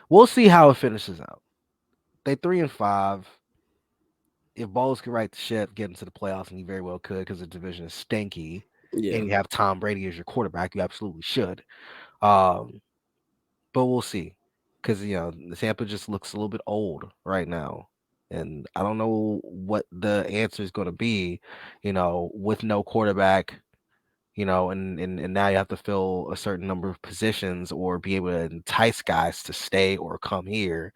we'll see how it finishes out. They 3-5. If Bowles can right the ship, get into the playoffs, and he very well could because the division is stinky,
Yeah,
and you have Tom Brady as your quarterback, you absolutely should. Um, but we'll see, because the Tampa just looks a little bit old right now, and I don't know what the answer is going to be. With no quarterback, and now you have to fill a certain number of positions or be able to entice guys to stay or come here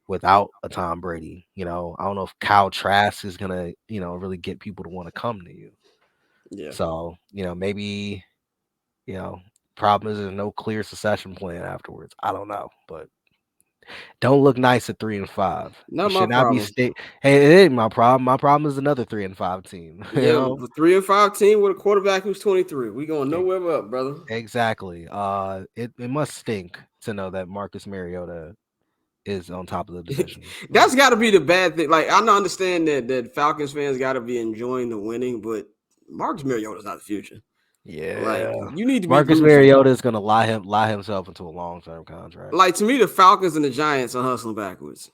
without a Tom Brady. I don't know if Kyle Trask is gonna, really get people to want to come to you.
yeah.
So, maybe, you know, problem is there's no clear succession plan afterwards. I don't know, but don't look nice at 3-5. You
Not my
should not be
problem.
state. Hey, it ain't my problem. My problem is another 3-5 team.
Yeah, the 3-5 team with a quarterback who's 23. We going
E-
nowhere up, brother.
exactly. It must stink to know that Marcus Mariota is on top of the division. Like,
That's got to be the bad thing. Like I don't understand that Falcons fans got to be enjoying the winning, but Marcus Mariota's not the future.
yeah,
Like you need to be
Marcus
rooting for.
Mariota is gonna lie himself into a long-term contract.
Like to me, the Falcons and the Giants are hustling backwards.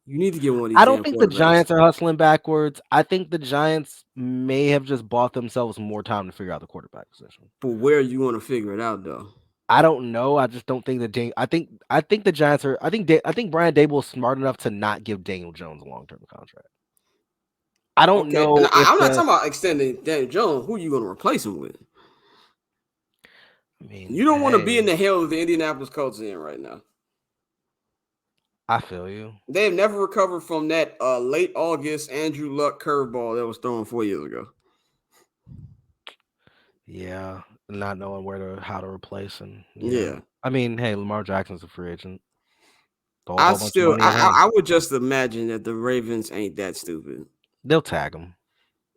You need to get one of these
I don't
damn
think the
quarterbacks.
Giants are hustling backwards. I think the Giants may have just bought themselves more time to figure out the quarterback position.
But where you want to figure it out though?
I don't know. I just don't think that I think the Giants are. I think Brian Dable is smart enough to not give Daniel Jones a long-term contract. I don't
Okay, and
know if
I'm not
the.
talking about extending Daniel Jones. Who you going to replace him with?
I
You
mean,
don't want to be in
hey,
the hell the Indianapolis Colts are in right now.
I feel you.
They have never recovered from that late August Andrew Luck curveball that was thrown 4 years ago.
Yeah, not knowing how to replace him. Yeah,
Yeah,
I mean, hey, Lamar Jackson's a free agent. Throw a
I
whole bunch of
still
money at him.
I would just imagine that the Ravens ain't that stupid.
They'll tag him.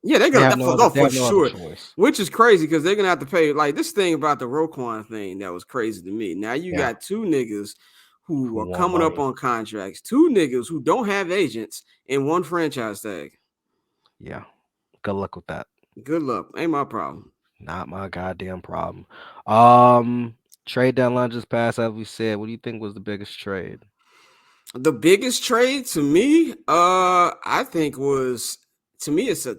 Yeah, they're
They
gonna
have no other.
go
They
for
have no other
sure.
choice.
Which is crazy because they're gonna have to pay like this thing about the Roquan thing that was crazy to me. Now you
Yeah,
got two niggas who
who
are
want
coming up
money?
on contracts, two niggas who don't have agents, and one franchise tag.
Yeah, good luck with that.
Good luck. Ain't my problem.
Not my goddamn problem. Um, Trade deadline just passed, as we said. What do you think was the biggest trade?
The biggest trade to me, I think was to me it's a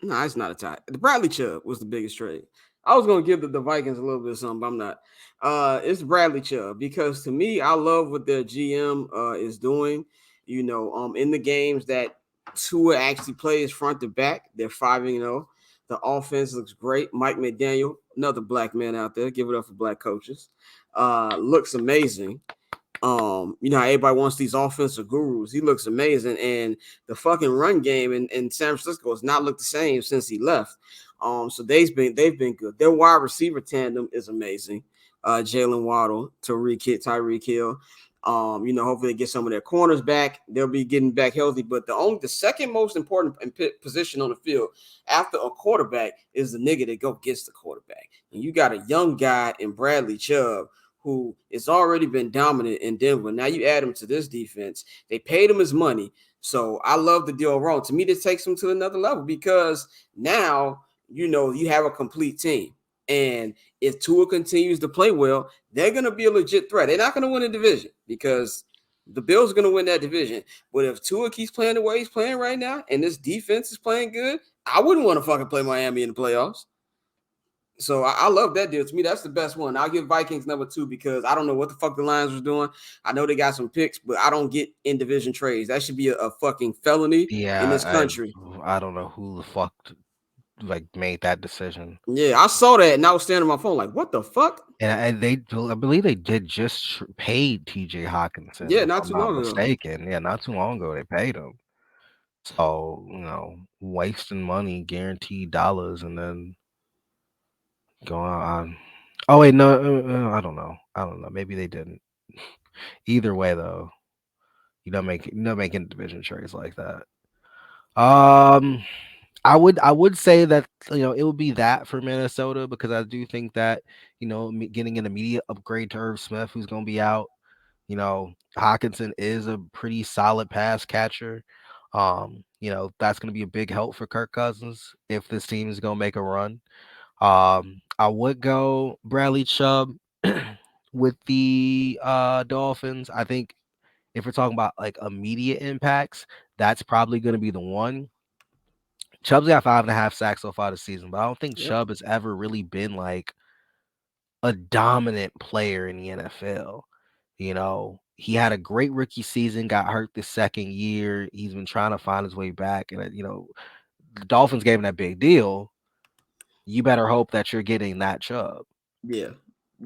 no, it's not a tie. The Bradley Chubb was the biggest trade. I was gonna give the Vikings a little bit of something, but I'm not. It's Bradley Chubb because to me, I love what their GM is doing. In the games that Tua actually plays front to back. They're 5-0. The offense looks great. Mike McDaniel, another black man out there. Give it up for black coaches. Looks amazing. You know how everybody wants these offensive gurus. He looks amazing, and the fucking run game in San Francisco has not looked the same since he left. So they've been good. Their wide receiver tandem is amazing. Jalen Waddle, Tyreek Hill. Hopefully they get some of their corners back. They'll be getting back healthy. But the second most important position on the field after a quarterback is the nigga that go gets the quarterback. And you got a young guy in Bradley Chubb who has already been dominant in Denver. Now you add him to this defense. They paid him his money. So I love the deal overall. To me, this takes him to another level because now, you have a complete team. And if Tua continues to play well, they're going to be a legit threat. They're not going to win a division because the Bills are going to win that division. But if Tua keeps playing the way he's playing right now and this defense is playing good, I wouldn't want to fucking play Miami in the playoffs. So I love that deal. To me, that's the best one. I'll give Vikings number 2 because I don't know what the fuck the Lions was doing. I know they got some picks, but I don't get in division trades. That should be a fucking felony in this
Yeah,
country.
I don't know who the fuck like made that decision.
Yeah, I saw that and I was standing on my phone like, what the fuck?
And I believe they did just paid T.J. Hawkinson,
Yeah,
if
not
I'm
too
not
long ago.
mistaken. Yeah, not too long ago they paid him. So wasting money, guaranteed dollars, and then going on. Oh wait, no, I don't know. I don't know. Maybe they didn't. Either way, though, you don't making division trades like that. Um, I would say that it would be that for Minnesota because I do think that getting an immediate upgrade to Irv Smith, who's going to be out. Hawkinson is a pretty solid pass catcher. That's going to be a big help for Kirk Cousins if this team is going to make a run. I would go Bradley Chubb with the Dolphins. I think if we're talking about like immediate impacts, that's probably going to be the one. Chubb's got 5.5 sacks so far this season, but I don't think
Yep.
Chubb has ever really been like a dominant player in the NFL. He had a great rookie season, got hurt the second year. He's been trying to find his way back. And, the Dolphins gave him that big deal. You better hope that you're getting that Chubb.
Yeah.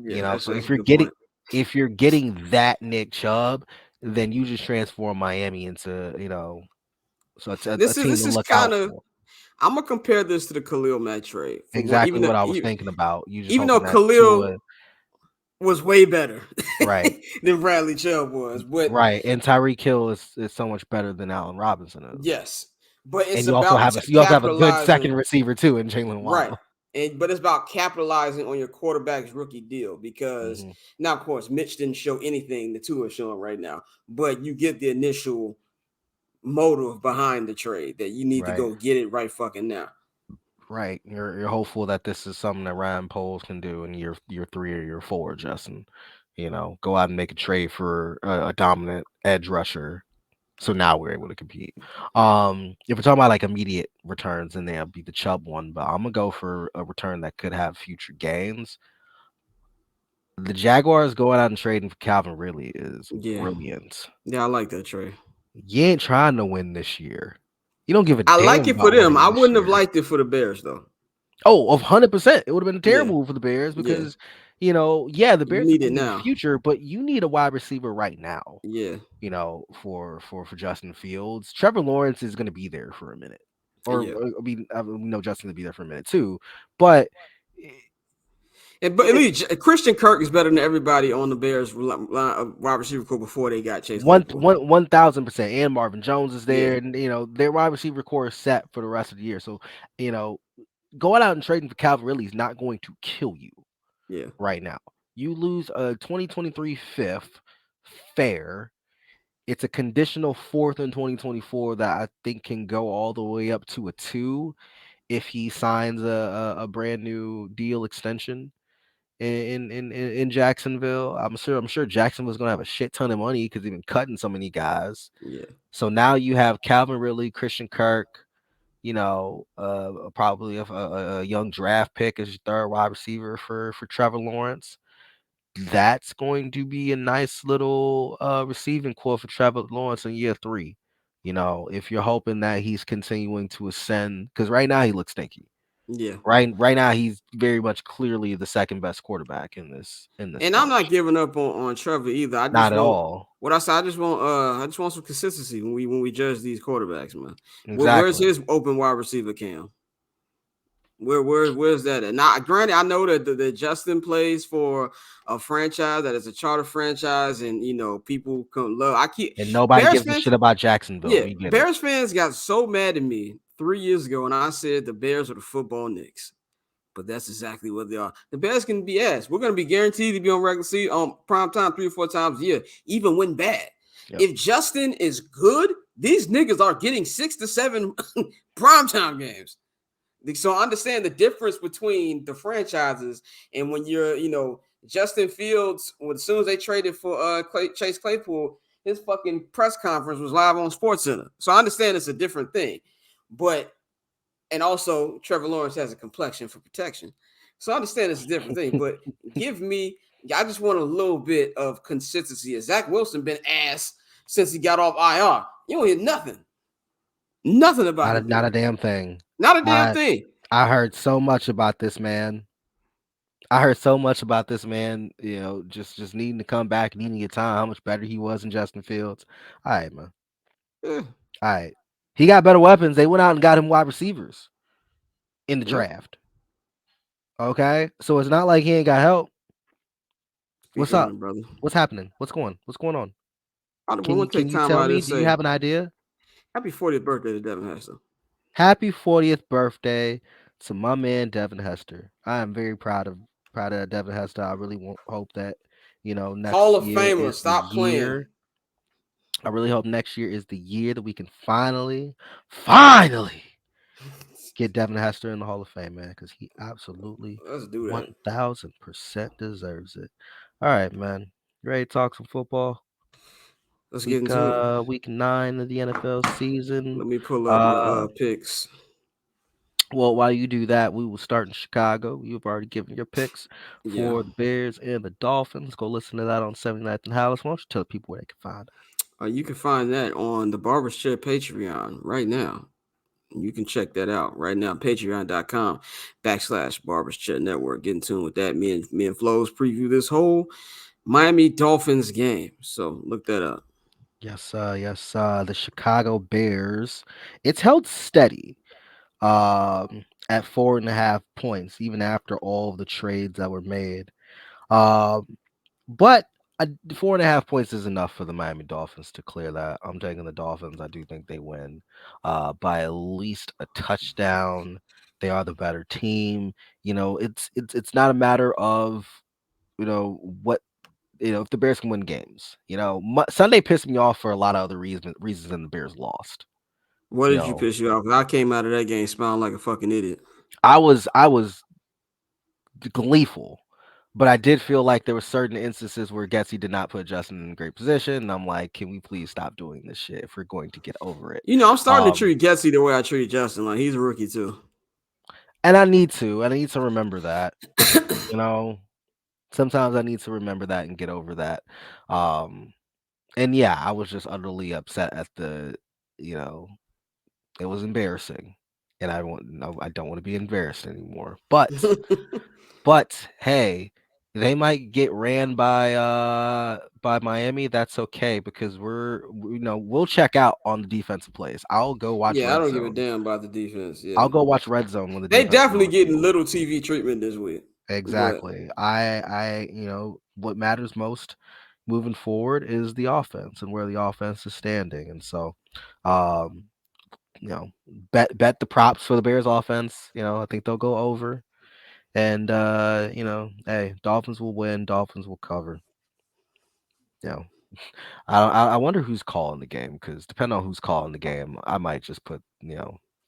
Yeah, that's
So
that's
if
a
you're
good
getting
point.
if you're getting that Nick Chubb, then you just transform Miami into, so it's a
This is
team
this
to
is
look
kind
out
of
for.
I'm gonna compare this to the Khalil Mack trade for one.
Exactly what I was thinking about. You just
Even though
hoping that
Khalil
Tua,
was way better
right,
than Bradley Chubb was, but
right, and Tyreek Hill is so much better than Allen Robinson is.
yes, but it's
And you also
about
have a good second
capitalizing.
receiver too in Jalen
Right.
Waddle.
But it's about capitalizing on your quarterback's rookie deal because
Hmm.
now, of course, Mitch didn't show anything the two are showing right now, but you get the initial motive behind the trade that you need to
Right,
go get it right fucking now.
right. You're hopeful that this is something that Ryan Poles can do in year 3 or year 4, Justin. Go out and make a trade for a dominant edge rusher. So now we're able to compete. If we're talking about like immediate returns, then there'll be the Chubb one, but I'm gonna go for a return that could have future gains. The Jaguars going out and trading for Calvin Ridley is
Yeah.
brilliant.
Yeah, I like that trade.
You ain't trying to win this year. You don't give a
I like
damn
it for
about
them.
winning
I
this
wouldn't have
year.
liked it for the Bears though.
Oh, 100%. It would have been a
Yeah.
terrible move for the Bears
Yeah.
because, yeah, the
You
Bears are
need it
good in the
now.
future, but you need a wide receiver right now.
Yeah.
For Justin Fields. Trevor Lawrence is going to be there for a minute,
Yeah.
I mean, we know Justin to be there for a minute too, but
But at least Christian Kirk is better than everybody on the Bears wide receiver core before they got Chase
one
Claypool.
one 1,000%, and Marvin Jones is
Yeah.
there, and their wide receiver core is set for the rest of the year. So you know, going out and trading for Calvin Ridley is not going to kill you
Yeah.
right now. You lose a 2023 fifth, fair. It's a conditional fourth in 2024 that I think can go all the way up to a 2 if he signs a brand new deal extension in Jacksonville. I'm sure Jacksonville's gonna have a shit ton of money because they've been cutting so many guys.
Yeah.
So now you have Calvin Ridley, Christian Kirk, probably a young draft pick as your third wide receiver for Trevor Lawrence. That's going to be a nice little receiving core for Trevor Lawrence in year 3. If you're hoping that he's continuing to ascend, because right now he looks stinky.
Yeah.
Right now he's very much clearly the second best quarterback in this
And I'm not
bunch.
giving up on Trevor either. I just
Not at
want
all.
what I said. I just want some consistency when we judge these quarterbacks, man. Where's
Exactly.
his open wide receiver cam? Where's that at? Now, granted, I know that Justin plays for a franchise that is a charter franchise, and people can love. I keep
And nobody
Bears
gives a
fans.
shit about Jacksonville.
Yeah,
We get it.
Bears fans got so mad at me 3 years ago when I said the Bears are the football Knicks. But that's exactly what they are. The Bears can be asked. We're going to be guaranteed to be on regular season on prime time 3 or 4 times a year, even when bad.
Yep.
If Justin is good, these niggas are getting 6 to 7 primetime games. So I understand the difference between the franchises, and when you're, Justin Fields, as soon as they traded for Chase Claypool, his fucking press conference was live on Sports Center. So I understand it's a different thing, but and also Trevor Lawrence has a complexion for protection. So I understand it's a different thing, but give me, I just want a little bit of consistency. Has Zach Wilson been ass since he got off IR? You don't hear nothing about him,
Not a
dude.
damn thing.
Not a damn
I
thing.
I heard so much about this man. I heard so much about this man, just needing to come back, needing to get time, how much better he was than Justin Fields. All right, man.
Yeah,
All right. He got better weapons. They went out and got him wide receivers in the
yeah.
draft. Okay? So it's not like he ain't got help.
Speak
What's
on
up?
it, brother.
What's happening? What's going on?
I
Can you
want to
can
take
you
time
tell
out
me?
and
Do you
say
have an idea?
happy 40th birthday to Devin Hester.
Happy 40th birthday to my man Devin Hester. I am very proud of Devin Hester. I really hope that,
Hall
next
of
year
Famer,
is the
stop playing.
year. I really hope next year is the year that we can finally get Devin Hester in the Hall of Fame, man, because he absolutely
Let's do that.
1000% deserves it. All right, man. You ready to talk some football?
Let's get into it.
Week 9 of the NFL season.
Let me pull up my
Uh
picks.
Well, while you do that, we will start in Chicago. You've already given your picks
Yeah.
for the Bears and the Dolphins. Go listen to that on 79th and Hallis. Why don't you tell people where they can find it?
You can find that on the Barber's Chair Patreon right now. You can check that out right now. Patreon.com/Barber's Chair Network. Get in tune with that. Me and Flows preview this whole Miami Dolphins game. So look that up.
Yes, the Chicago Bears. It's held steady at 4.5 points, even after all of the trades that were made. Um, but 4.5 points is enough for the Miami Dolphins to clear that. I'm taking the Dolphins. I do think they win by at least a touchdown. They are the better team. It's not a matter of what if the Bears can win games. Sunday pissed me off for a lot of other reasons than the Bears lost.
What
You
did you
know,
piss you off? 'Cause I came out of that game smiling like a fucking idiot.
I was gleeful. But I did feel like there were certain instances where Getsy did not put Justin in a great position. And I'm like, can we please stop doing this shit if we're going to get over it?
I'm starting to
Um,
treat Getsy the way I treat Justin. Like he's a rookie too.
and I need to remember that, you know. Sometimes I need to remember that and get over that. Um, and yeah, I was just utterly upset at you know, it was embarrassing. And I don't want to be embarrassed anymore. But hey, they might get ran by Miami. That's okay because we'll check out on the defensive plays. I'll go watch
Yeah, I
Red
don't give a
Zone.
damn about the defense. Yeah,
I'll go watch Red Zone when the
they
defense is
definitely
on the
getting
field.
little TV treatment this week. But
Exactly. What matters most moving forward is the offense and where the offense is standing. And so, um, bet the props for the Bears offense. I think they'll go over. And hey, Dolphins will win. Dolphins will cover. You know, I wonder who's calling the game because depending on who's calling the game, I might just put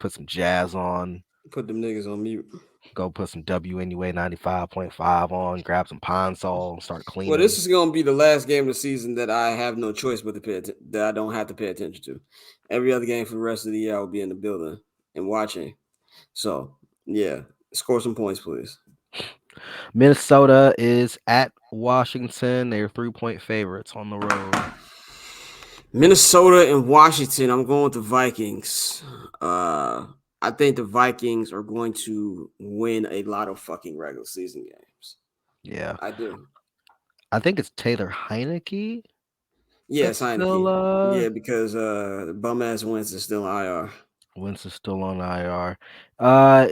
some jazz on,
put them niggas on mute.
go put some WNUA 95.5 on, grab some Pine Sol, and start
Well, this
cleaning.
is gonna be the last game of the season that I have no choice but to that I don't have to pay attention to. Every other game for the rest of the year, I will be in the building and watching. So yeah, score some points, please.
Minnesota is at Washington. They're 3-point favorites on the road.
Minnesota and Washington. I'm going with the Vikings. Uh, I think the Vikings are going to win a lot of fucking regular season games.
Yeah,
I do.
I think it's Taylor Heineke
Yes,
that's still
Heineke. Yeah, because bum ass Wentz is still IR.
Wentz is still on IR.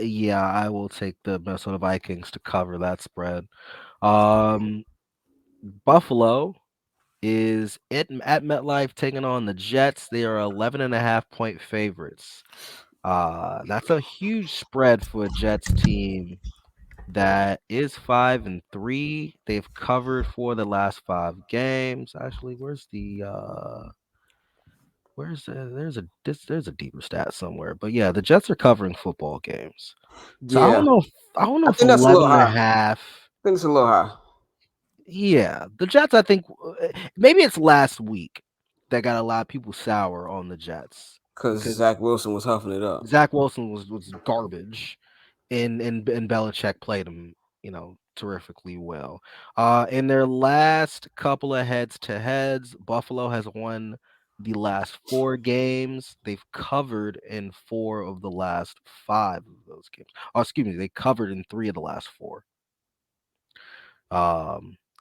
Yeah, I will take the Minnesota Vikings to cover that spread. Um, Buffalo is at MetLife taking on the Jets. They are 11.5 point favorites. That's a huge spread for a Jets team that is 5-3. They've covered for the last 5 games. Actually, there's a deeper stat somewhere. But yeah, the Jets are covering football games. So
Yeah,
I don't know
I
if
think that's a little
11 and a
high. I
half.
think it's a little high
Yeah, the Jets, I think maybe it's last week that got a lot of people sour on the Jets
because
because
Zach Wilson was huffing it up.
Zach Wilson was garbage, and Belichick played him, terrifically well. In their last couple of heads to heads, Buffalo has won the last 4 games. They've covered in 4 of the last 5 of those games. Oh, excuse me, they covered in 3 of the last 4,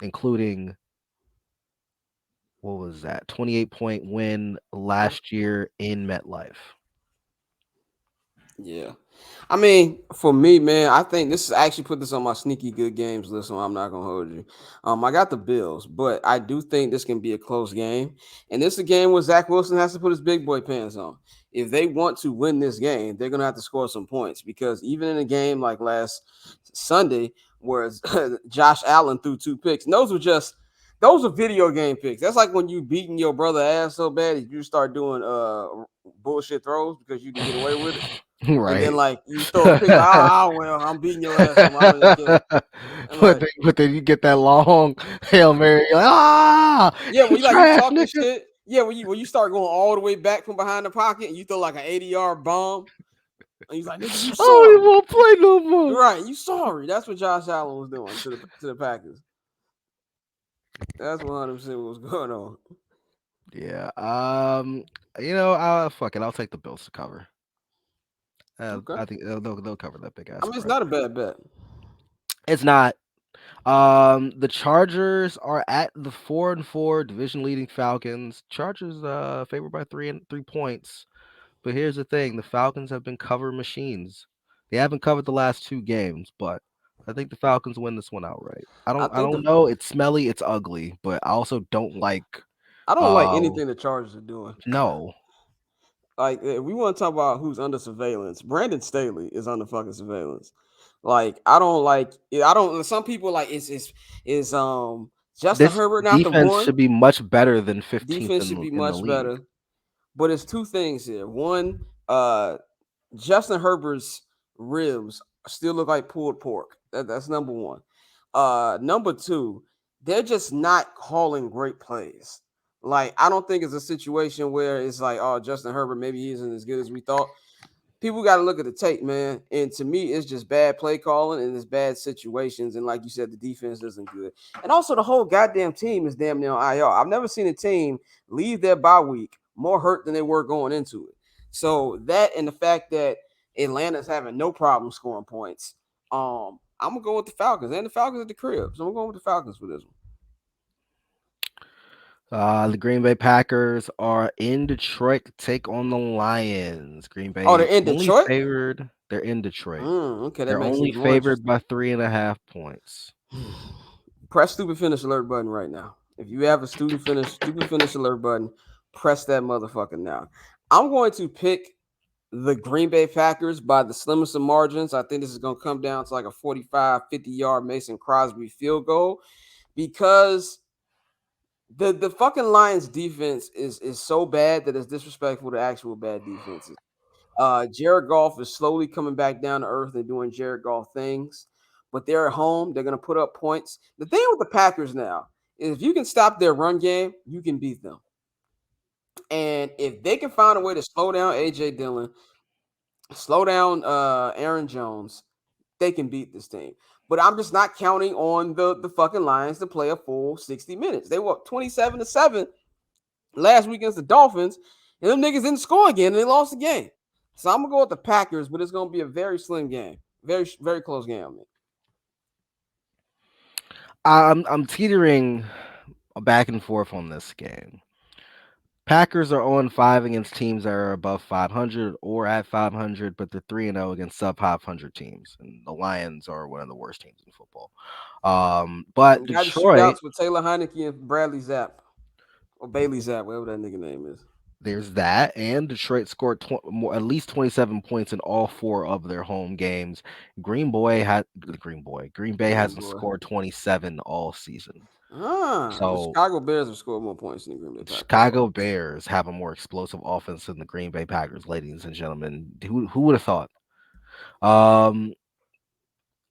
including what was that 28-point win last year in MetLife.
Yeah. I mean, for me, man, I think this is actually put this on my sneaky good games list, so I'm not gonna hold you. I got the Bills, but I do think this can be a close game. And this is a game where Zach Wilson has to put his big boy pants on. If they want to win this game, they're gonna have to score some points because even in a game like last Sunday, where Josh Allen threw 2 picks, and those are video game picks. That's like when you beating your brother ass so bad that you start doing bullshit throws because you can get away with it. And then
Right.
like you throw a pick, like, well, I'm beating your ass, so I don't even care. And like,
But then you get that long Hail Mary, you're like, ah,
yeah,
you
when you
trash,
talking
nigga.
shit, yeah, when you start going all the way back from behind the pocket and you throw like an 80-yard bomb, and he's like, nigga, you
I don't even
sorry.
want to play no more.
Right, you sorry. That's what Josh Allen was doing to the Packers. That's 100% what was going on.
Yeah. Fuck it. I'll take the Bills to cover.
Okay.
I think they'll cover that big
I
ass
mean, it's
spread.
not a bad bet.
It's not. The Chargers are at the 4-4 division leading Falcons. Chargers favored by 3 points. But here's the thing: the Falcons have been cover machines. They haven't covered the last 2 games, but I think the Falcons win this one outright. I
I
don't. I
think
don't
the
know. It's smelly. It's ugly. But I also don't like.
I don't like
Uh,
anything the Chargers are doing.
no.
Like, if we want to talk about who's under surveillance, Brandon Staley is under fucking surveillance. Like, I don't like. I don't. Some people like is Justin
This
Herbert not the
defense
one?
should be much better than 15th
Defense should be
in the
much
league.
better. But it's two things here. One, Justin Herbert's ribs still look like pulled pork. That's number one. Number two, they're just not calling great plays. Like, I don't think it's a situation where it's like, oh, Justin Herbert, maybe he isn't as good as we thought. People got to look at the tape, man. And to me, it's just bad play calling and it's bad situations. And like you said, the defense isn't good. And also, the whole goddamn team is damn near on IR. I've never seen a team leave their bye week more hurt than they were going into it. So that and the fact that Atlanta's having no problem scoring points. I'm gonna go with the Falcons and the Falcons at the crib. So I'm going with the Falcons for this one.
The Green Bay Packers are in Detroit to take on the Lions. Green
Oh, they're
Bay
in
only
Detroit.
favored. They're in Detroit.
Okay, that
They're
makes it
only
even more
favored
interesting.
by 3.5 points.
Press stupid finish alert button right now. If you have a stupid finish alert button, press that motherfucker now. I'm going to pick the Green Bay Packers by the slimmest of margins. I think this is going to come down to like a 45, 50-yard Mason Crosby field goal because the fucking Lions defense is so bad that it's disrespectful to actual bad defenses. Jared Goff is slowly coming back down to earth and doing Jared Goff things, but they're at home. They're going to put up points. The thing with the Packers now is if you can stop their run game, you can beat them. And if they can find a way to slow down AJ Dillon, slow down Aaron Jones, they can beat this team. But I'm just not counting on the fucking Lions to play a full 60 minutes. They were 27-7 last week against the Dolphins, and them niggas didn't score again, and they lost the game. So I'm gonna go with the Packers, but it's gonna be a very slim game, very close game. I mean.
I'm teetering back and forth on this game. Packers are on 5 against teams that are above 500 or at 500, but they're 3-0 against sub 500 teams. And the Lions are one of the worst teams in football. But
Got the
Detroit,
shootouts with Taylor Heineke and Bradley Zapp or Bailey Zapp, whatever that nigga name is.
there's that, and Detroit scored at least 27 points in all 4 of their home games. Green Bay
Green
hasn't
boy.
scored 27 all season.
The
So
Chicago Bears have scored more points than the Green Bay
the
Packers. So
Chicago Bears have a more explosive offense than the Green Bay Packers, ladies and gentlemen. Who would have thought? Um,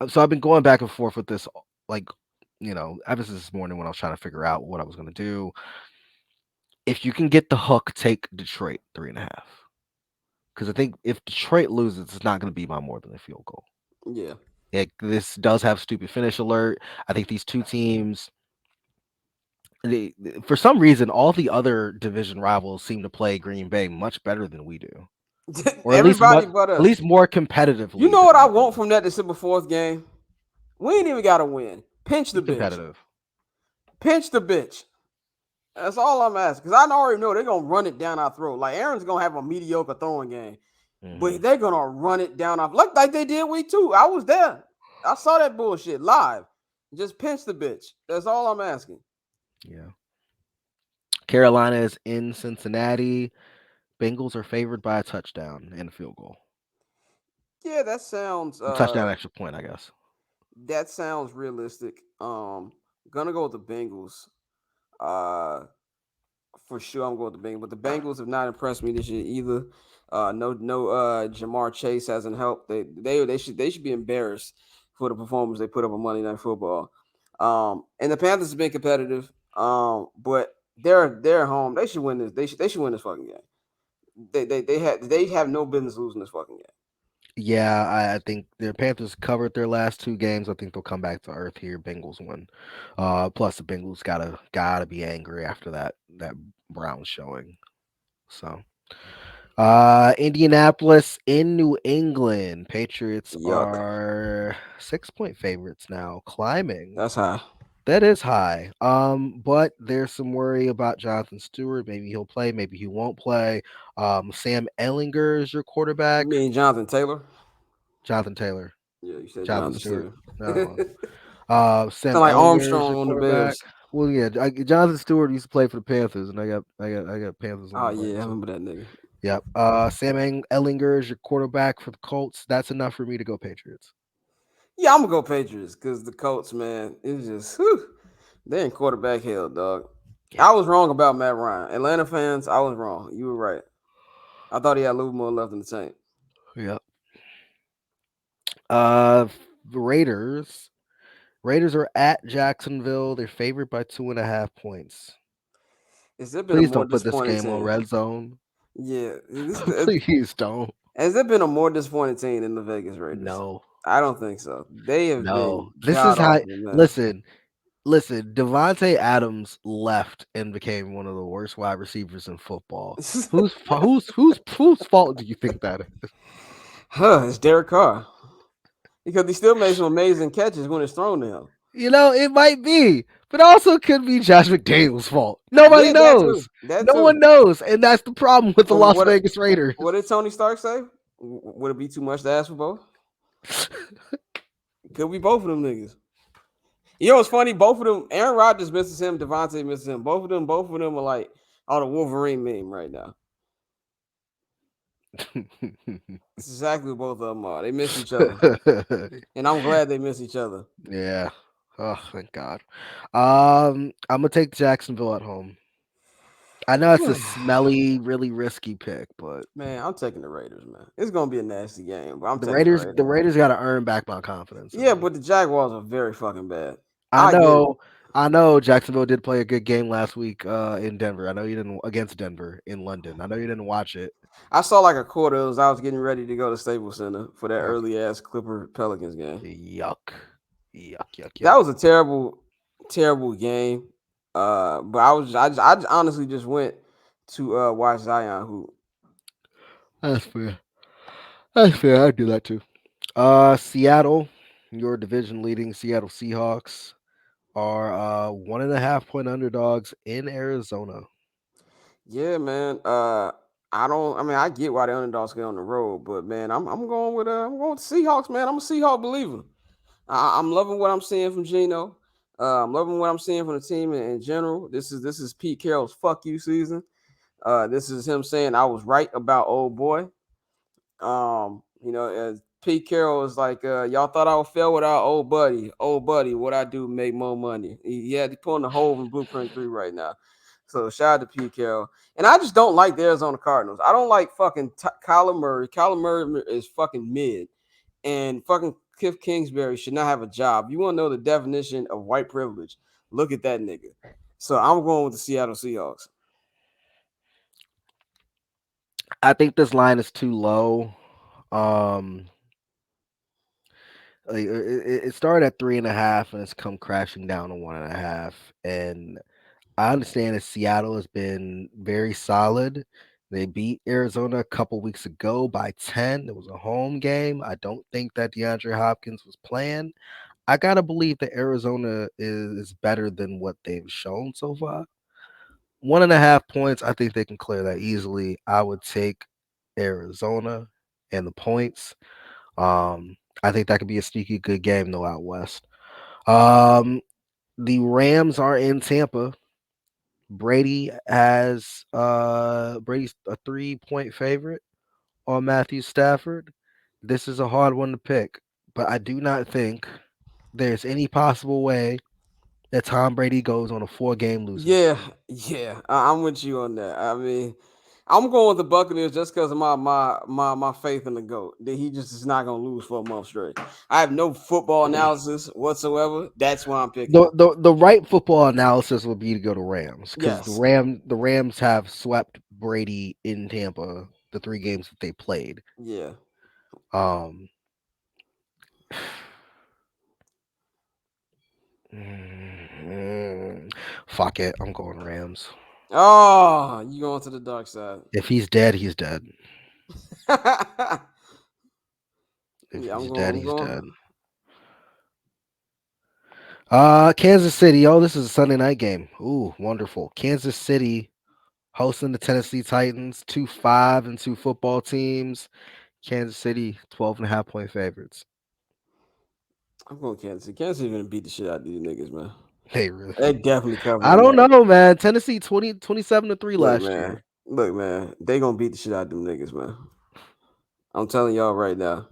so I've been going back and forth with this, like, ever since this morning when I was trying to figure out what I was going to do. If you can get the hook, take Detroit 3.5. Because I think if Detroit loses, it's not going to be by more than a field goal.
yeah.
This does have stupid finish alert. I think these two teams, for some reason, all the other division rivals seem to play Green Bay much better than we do, or
Everybody but
at
us.
least more
You
competitively
know
than
what I
we
want
do.
from that December 4th game? We ain't even got to win. Pinch
Be
the bitch.
competitive.
Pinch the bitch. That's all I'm asking. Because I already know they're going to run it down our throat. Like, Aaron's going to have a mediocre throwing game.
Hmm.
But they're going to run it down our like they did week 2. I was there. I saw that bullshit live. Just pinch the bitch. That's all I'm asking.
Yeah. Carolina is in Cincinnati. Bengals are favored by a touchdown and a field goal.
Yeah, that sounds
A touchdown extra point, I guess.
realistic. Gonna go with the Bengals. Uh for sure I'm going with the Bengals. But the Bengals have not impressed me this year either. No Jamar Chase hasn't helped. They should be embarrassed for the performance they put up on Monday Night Football. And the Panthers have been competitive. But they're at home. They should win this. They should win this fucking game. They have no business losing this fucking game.
Yeah, I think the Panthers covered their last 2 games. I think they'll come back to earth here. Bengals win. Plus the Bengals gotta be angry after that Browns showing. So Indianapolis in New England. Patriots
Yuck.
are 6-point favorites now, climbing.
That's high.
That is high. But there's some worry about Jonathan Stewart. Maybe he'll play, maybe he won't play. Sam Ellinger is your
You
quarterback.
mean Jonathan Taylor?
Jonathan Taylor.
Yeah, you said
Jonathan
Jonathan
Stewart.
Stewart.
No.
Sound
Sam
like
Ellinger is
Armstrong
your
on the
quarterback.
Bears.
Well, yeah, Jonathan Stewart used to play for the Panthers, and I got Panthers on
Oh
my brain.
yeah, I
So,
remember that nigga.
yep. Ellinger is your quarterback for the Colts. That's enough for me to go Patriots.
Yeah, I'm gonna go Patriots because the Colts, man, it's just they're in quarterback hell, dog.
Yeah.
I was wrong about Matt Ryan. Atlanta fans, I was wrong. You were right. I thought he had a little more left in the tank.
Yep. Uh, Raiders. Raiders are at Jacksonville. They're favored by 2.5 points.
Has there been a
Please
more
don't put this
disappointing
game on
team?
red zone.
Yeah,
Please don't.
has there been a more disappointing team than the Vegas Raiders?
No.
I don't think so. They have been
No. This is
god
how.
awful, man.
Listen. Listen, Devontae Adams left and became one of the worst wide receivers in football. Whose fault do you think that is?
It's Derek Carr because he still makes some amazing catches when it's thrown to him.
It might be, but also could be Josh McDaniel's fault. Nobody
Yeah, that too.
knows.
That
No one
too.
knows, and that's the problem with the
And
Las
what
Vegas Raiders.
what did Tony Stark say? Would it be too much to ask for both? Could be both of them niggas. You know what's funny? Both of them, Aaron Rodgers misses him, Devontae misses him. Both of them are like on the Wolverine meme right now. It's exactly what both of them are. They miss each other, and I'm glad they miss each other.
Yeah. Oh, thank God. I'm gonna take Jacksonville at home. I know it's a smelly, really risky pick, but
Man, I'm taking the Raiders, man. It's gonna be a nasty game, but I'm
the
taking the
Raiders,
Raiders.
the Raiders got to earn back my confidence in
Yeah,
them.
but the Jaguars are very fucking bad.
I
I get it.
know, I know. Jacksonville did play a good game last week in Denver. I know you didn't against Denver in London. I know you didn't watch it.
I saw like a quarter as I was getting ready to go to Staples Center for that
Oh,
early ass Clipper Pelicans game.
yuck, yuck, yuck,
That
yuck.
was a terrible, terrible game. But I honestly just went. to watch Zion who.
That's fair. That's fair. I'd do that too. Seattle, your division leading Seattle Seahawks are 1.5 point underdogs in Arizona.
Yeah, man. I don't. I mean, I get why the underdogs get on the road, but man, I'm going with I'm going with the Seahawks, man. I'm a Seahawk believer. I'm loving what I'm seeing from Gino. I'm loving what I'm seeing from the team in general. This is Pete Carroll's fuck you season. This is him saying I was right about old boy. As Pete Carroll is like, y'all thought I would fail without old buddy. Old buddy, what I do make more money. He's pulling the hole in Blueprint 3 right now. So shout out to Pete Carroll. And I just don't like the Arizona Cardinals. I don't like fucking Kyler Murray. Kyler Murray is fucking mid. And fucking Cliff Kingsbury should not have a job. You want to know the definition of white privilege? Look at that nigga. So I'm going with the Seattle Seahawks.
I think this line is too low. Um, it started at 3.5 and it's come crashing down to 1.5. And I understand that Seattle has been very solid. They beat Arizona a couple weeks ago by 10. It was a home game. I don't think that DeAndre Hopkins was playing. I gotta believe that Arizona is better than what they've shown so far. 1.5 points, I think they can clear that easily. I would take Arizona and the points. I think that could be a sneaky good game though out west. Um, the Rams are in Tampa. Brady's a 3 point favorite on Matthew Stafford. This is a hard one to pick, but I do not think there's any possible way that Tom Brady goes on a 4 game losing
Yeah,
streak.
yeah, I'm with you on that. I mean, I'm going with the Buccaneers just because of my faith in the goat. That he just is not gonna lose for a month straight. I have no football analysis whatsoever. That's why I'm picking
The,
him.
the the right football analysis would be to go to Rams because
Yes.
the Rams have swept Brady in Tampa the 3 games that they played.
Yeah.
Um, fuck it, I'm going Rams.
Oh, you going to the dark side?
If he's dead, he's dead.
Yeah,
If
I'm
he's
going.
dead,
I'm
he's
going.
dead. Kansas City. Oh, this is a Sunday night game. Ooh, wonderful. Kansas City hosting the Tennessee Titans, 2 5-2 football teams. Kansas City, 12.5 point favorites.
I'm going Kansas City. Kansas City gonna beat the shit out of these niggas, man.
They
They
really.
definitely
I
covering
don't
that.
know, man. Tennessee 27-3
Look,
last
man.
year.
Look, man. They gonna beat the shit out of them niggas, man. I'm telling y'all right now.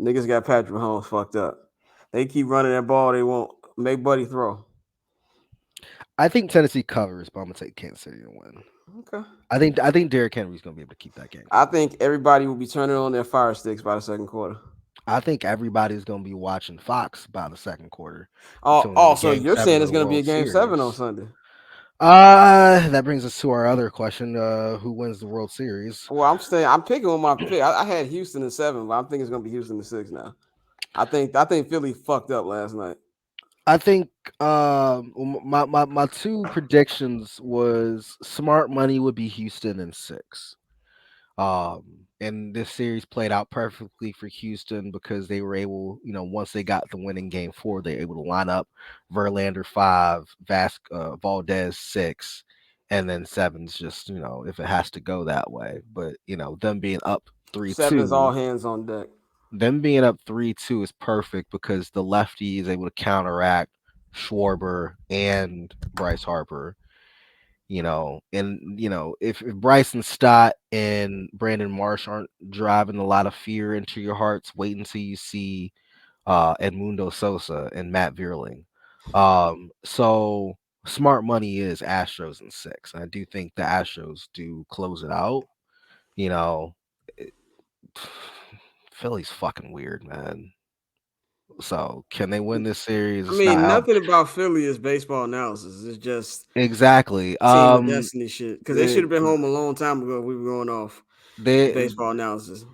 Niggas got Patrick Mahomes fucked up. They keep running that ball. They won't make Buddy throw.
I think Tennessee covers, but I'm gonna take Kansas City to win.
Okay.
I think Derrick Henry's gonna be able to keep that game
I
going.
think everybody will be turning on their fire sticks by the second quarter.
I think everybody's gonna be watching Fox by the second quarter to
Oh,
tune into
also,
Game
you're
Seven
saying
of
it's
the
gonna be a
World
game 7 on
Series.
Sunday.
That brings us to our other question: Who wins the World Series?
Well, I'm staying. I'm picking on my pick. I had Houston in 7, but I'm thinking it's gonna be Houston in 6 now. I think Philly fucked up last night.
I think my two predictions was smart money would be Houston in 6. And this series played out perfectly for Houston because they were able, once they got the winning game 4, they were able to line up Verlander 5, Valdez 6, and then seven's just, if it has to go that way. But them being up three
7's all
two,
hands on deck.
them being up 3-2 is perfect because the lefty is able to counteract Schwarber and Bryce Harper, if Bryson Stott and Brandon Marsh aren't driving a lot of fear into your hearts, wait until you see Edmundo Sosa and Matt Vierling. So smart money is Astros in 6. And I do think the Astros do close it out. You know, it- Philly's fucking weird, man. So can they win this series?
I
It's not
mean,
out.
nothing about Philly is baseball analysis. It's just
Exactly.
team of destiny shit. Because they should
The,
have been home a long time ago if we were going off
they
baseball analysis.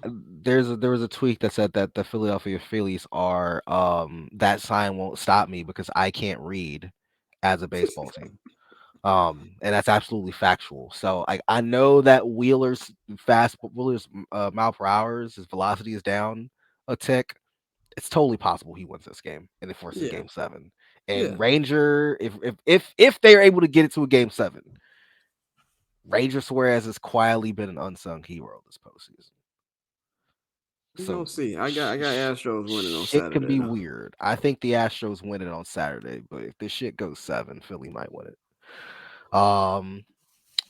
there was a tweet that said that the Philadelphia Phillies are that sign won't stop me because I can't read as a baseball team. And that's absolutely factual. So I know that Wheeler's mile per hour, his velocity is down a tick. It's totally possible he wins this game and it forces
Yeah,
game seven.
yeah.
And Ranger, if they're able to get it to a game seven, Ranger Suarez has quietly been an unsung hero this postseason.
We
So
gonna see. I got Astros winning on
shit can
Saturday
be
though.
weird. I think the Astros win it on Saturday, but if this shit goes seven, Philly might win it.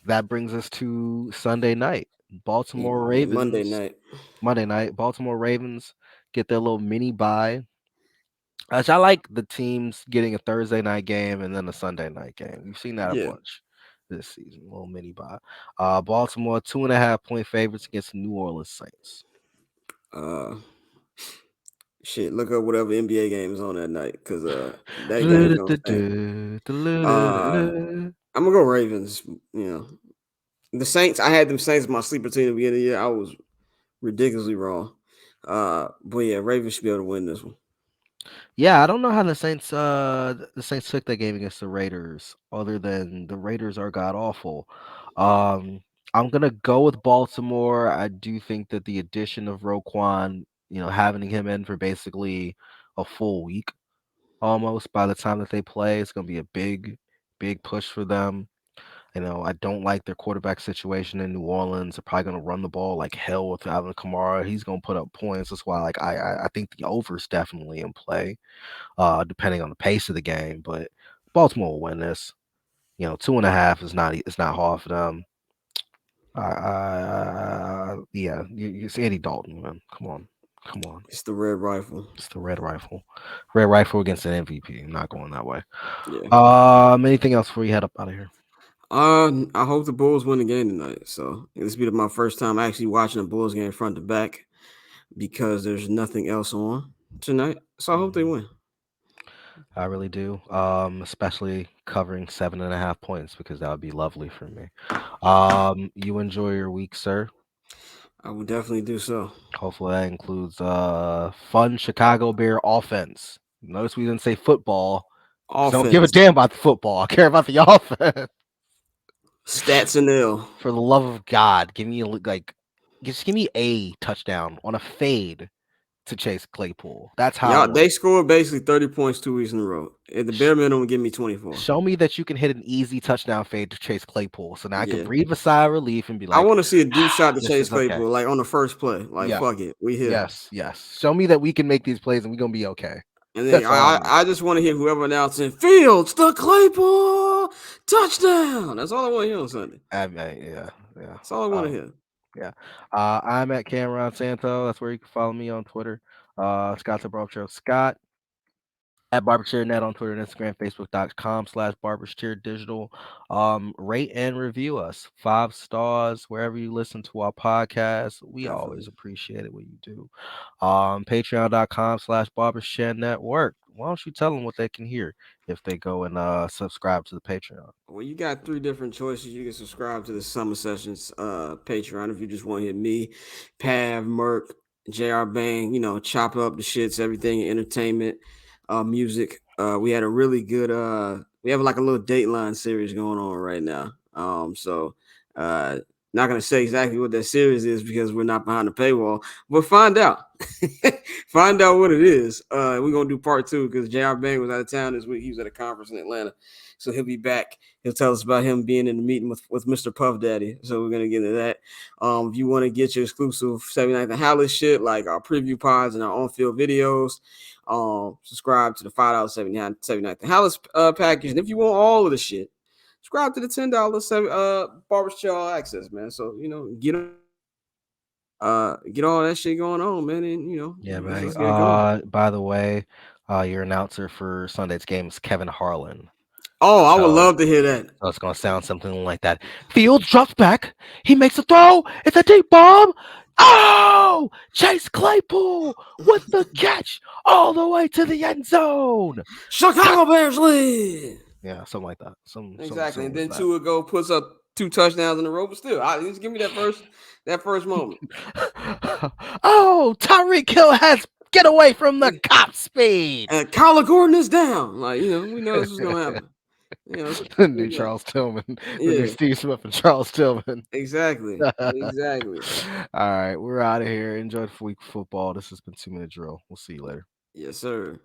That brings us to Sunday night. Baltimore
Yeah, Monday
Ravens,
night.
Monday night. Baltimore Ravens get their little mini bye. Actually, I like the teams getting a Thursday night game and then a Sunday night game. We've seen that a
Yeah.
bunch this season. A little mini bye. Baltimore 2.5 point favorites against the New Orleans Saints.
Uh, shit. Look up whatever NBA game is on that night, cause that game's gonna stink. Uh, I'm gonna go Ravens. You know, the Saints. I had them Saints in my sleeper team at the beginning of the year. I was ridiculously wrong. But yeah, Ravens should be able to win this one.
Yeah, I don't know how the Saints took that game against the Raiders, other than the Raiders are god awful. Um, I'm gonna go with Baltimore. I do think that the addition of Roquan, having him in for basically a full week almost by the time that they play, it's gonna be a big push for them. I don't like their quarterback situation in New Orleans. They're probably gonna run the ball like hell with Alvin Kamara. He's gonna put up points. That's why, like, I think the over is definitely in play, depending on the pace of the game. But Baltimore will win this. 2.5 is not hard for them. Yeah, it's Andy Dalton, man. Come on.
It's the Red Rifle.
It's the Red Rifle against an MVP. I'm not going that way.
Yeah.
Anything else before you head up out of here?
I hope the Bulls win the game tonight. So this will be my first time actually watching a Bulls game front to back because there's nothing else on tonight. So I hope they
Mhm.
win.
I really do. Especially covering 7.5 points because that would be lovely for me. You enjoy your week, sir.
I will definitely do so.
Hopefully that includes fun Chicago Bear offense. Notice we didn't say football because I don't give a
Offense,
damn about the football. I care about the offense.
stats and ill.
For the love of God, give me just give me a touchdown on a fade to Chase Claypool. That's how I
Y'all,
want
they
it.
scored basically 30 points 2 weeks in a row. At the
Sh-
bare minimum, give me 24.
Show me that you can hit an easy touchdown fade to Chase Claypool, so now I can
Yeah.
breathe a sigh of relief and be
I
like,
want to see a deep shot to
"This
Chase
is okay."
Claypool, like on the first play. Like,
Yeah.
fuck it. We here.
Yes. Show me that we can make these plays and we're gonna be okay.
And then
That's all I need.
I just want to hear whoever announcing Fields the Claypool touchdown. That's all I want to hear on Sunday.
Yeah.
That's all I want to
Um,
hear.
yeah. I'm at Cameron Santo. That's where you can follow me on Twitter. Scott's at Barbershop Scott. At BarberShareNet on Twitter and Instagram, Facebook.com/BarberShareDigital. Rate and review us 5 stars wherever you listen to our podcast. We always
Definitely.
appreciate it when you do. Patreon.com/BarberShare Network. Why don't you tell them what they can hear if they go and subscribe to the Patreon?
Well, you got three different choices. You can subscribe to the Summer Sessions Patreon if you just want to hear me, Pav, Merk, JR Bang, chop up the shits, everything, entertainment, music. We had a really good we have like a little Dateline series going on right now. So uh not gonna say exactly what that series is because we're not behind the paywall, but find out. Find out what it is. We're gonna do part two because JR Bang was out of town this week. He was at a conference in Atlanta. So he'll be back. He'll tell us about him being in the meeting with Mr. Puff Daddy. So we're gonna get into that. If you want to get your exclusive 79th and Hallis shit, like our preview pods and our on-field videos, subscribe to the $5 79th and Hallis package. And if you want all of the shit, subscribe to the $10 barbershop access, man. So get all that shit going on, man. And
Yeah, man.
let's get it going.
By the way, your announcer for Sunday's game is Kevin Harlan.
Oh, I would
So
love to hear that.
So it's gonna sound something like that. Fields drops back. He makes a throw. It's a deep bomb. Oh, Chase Claypool with the catch all the way to the end zone. Got
Chicago Bears lead.
Yeah, something like that. Some
Exactly. And
similar
then
to
Tua go puts up 2 touchdowns in a row, but still, just give me that first moment.
that. Oh, Tyreek Hill has get away from the cop speed.
And Kyler Gordon is down. Like, we know this was gonna happen.
The
we
new
got
Charles Tillman, the new
yeah,
Steve Smith and Charles Tillman.
exactly,
All
exactly.
right, we're out of here. Enjoy the week of football. This has been 2 Minute Drill. We'll see you later.
Yes, sir.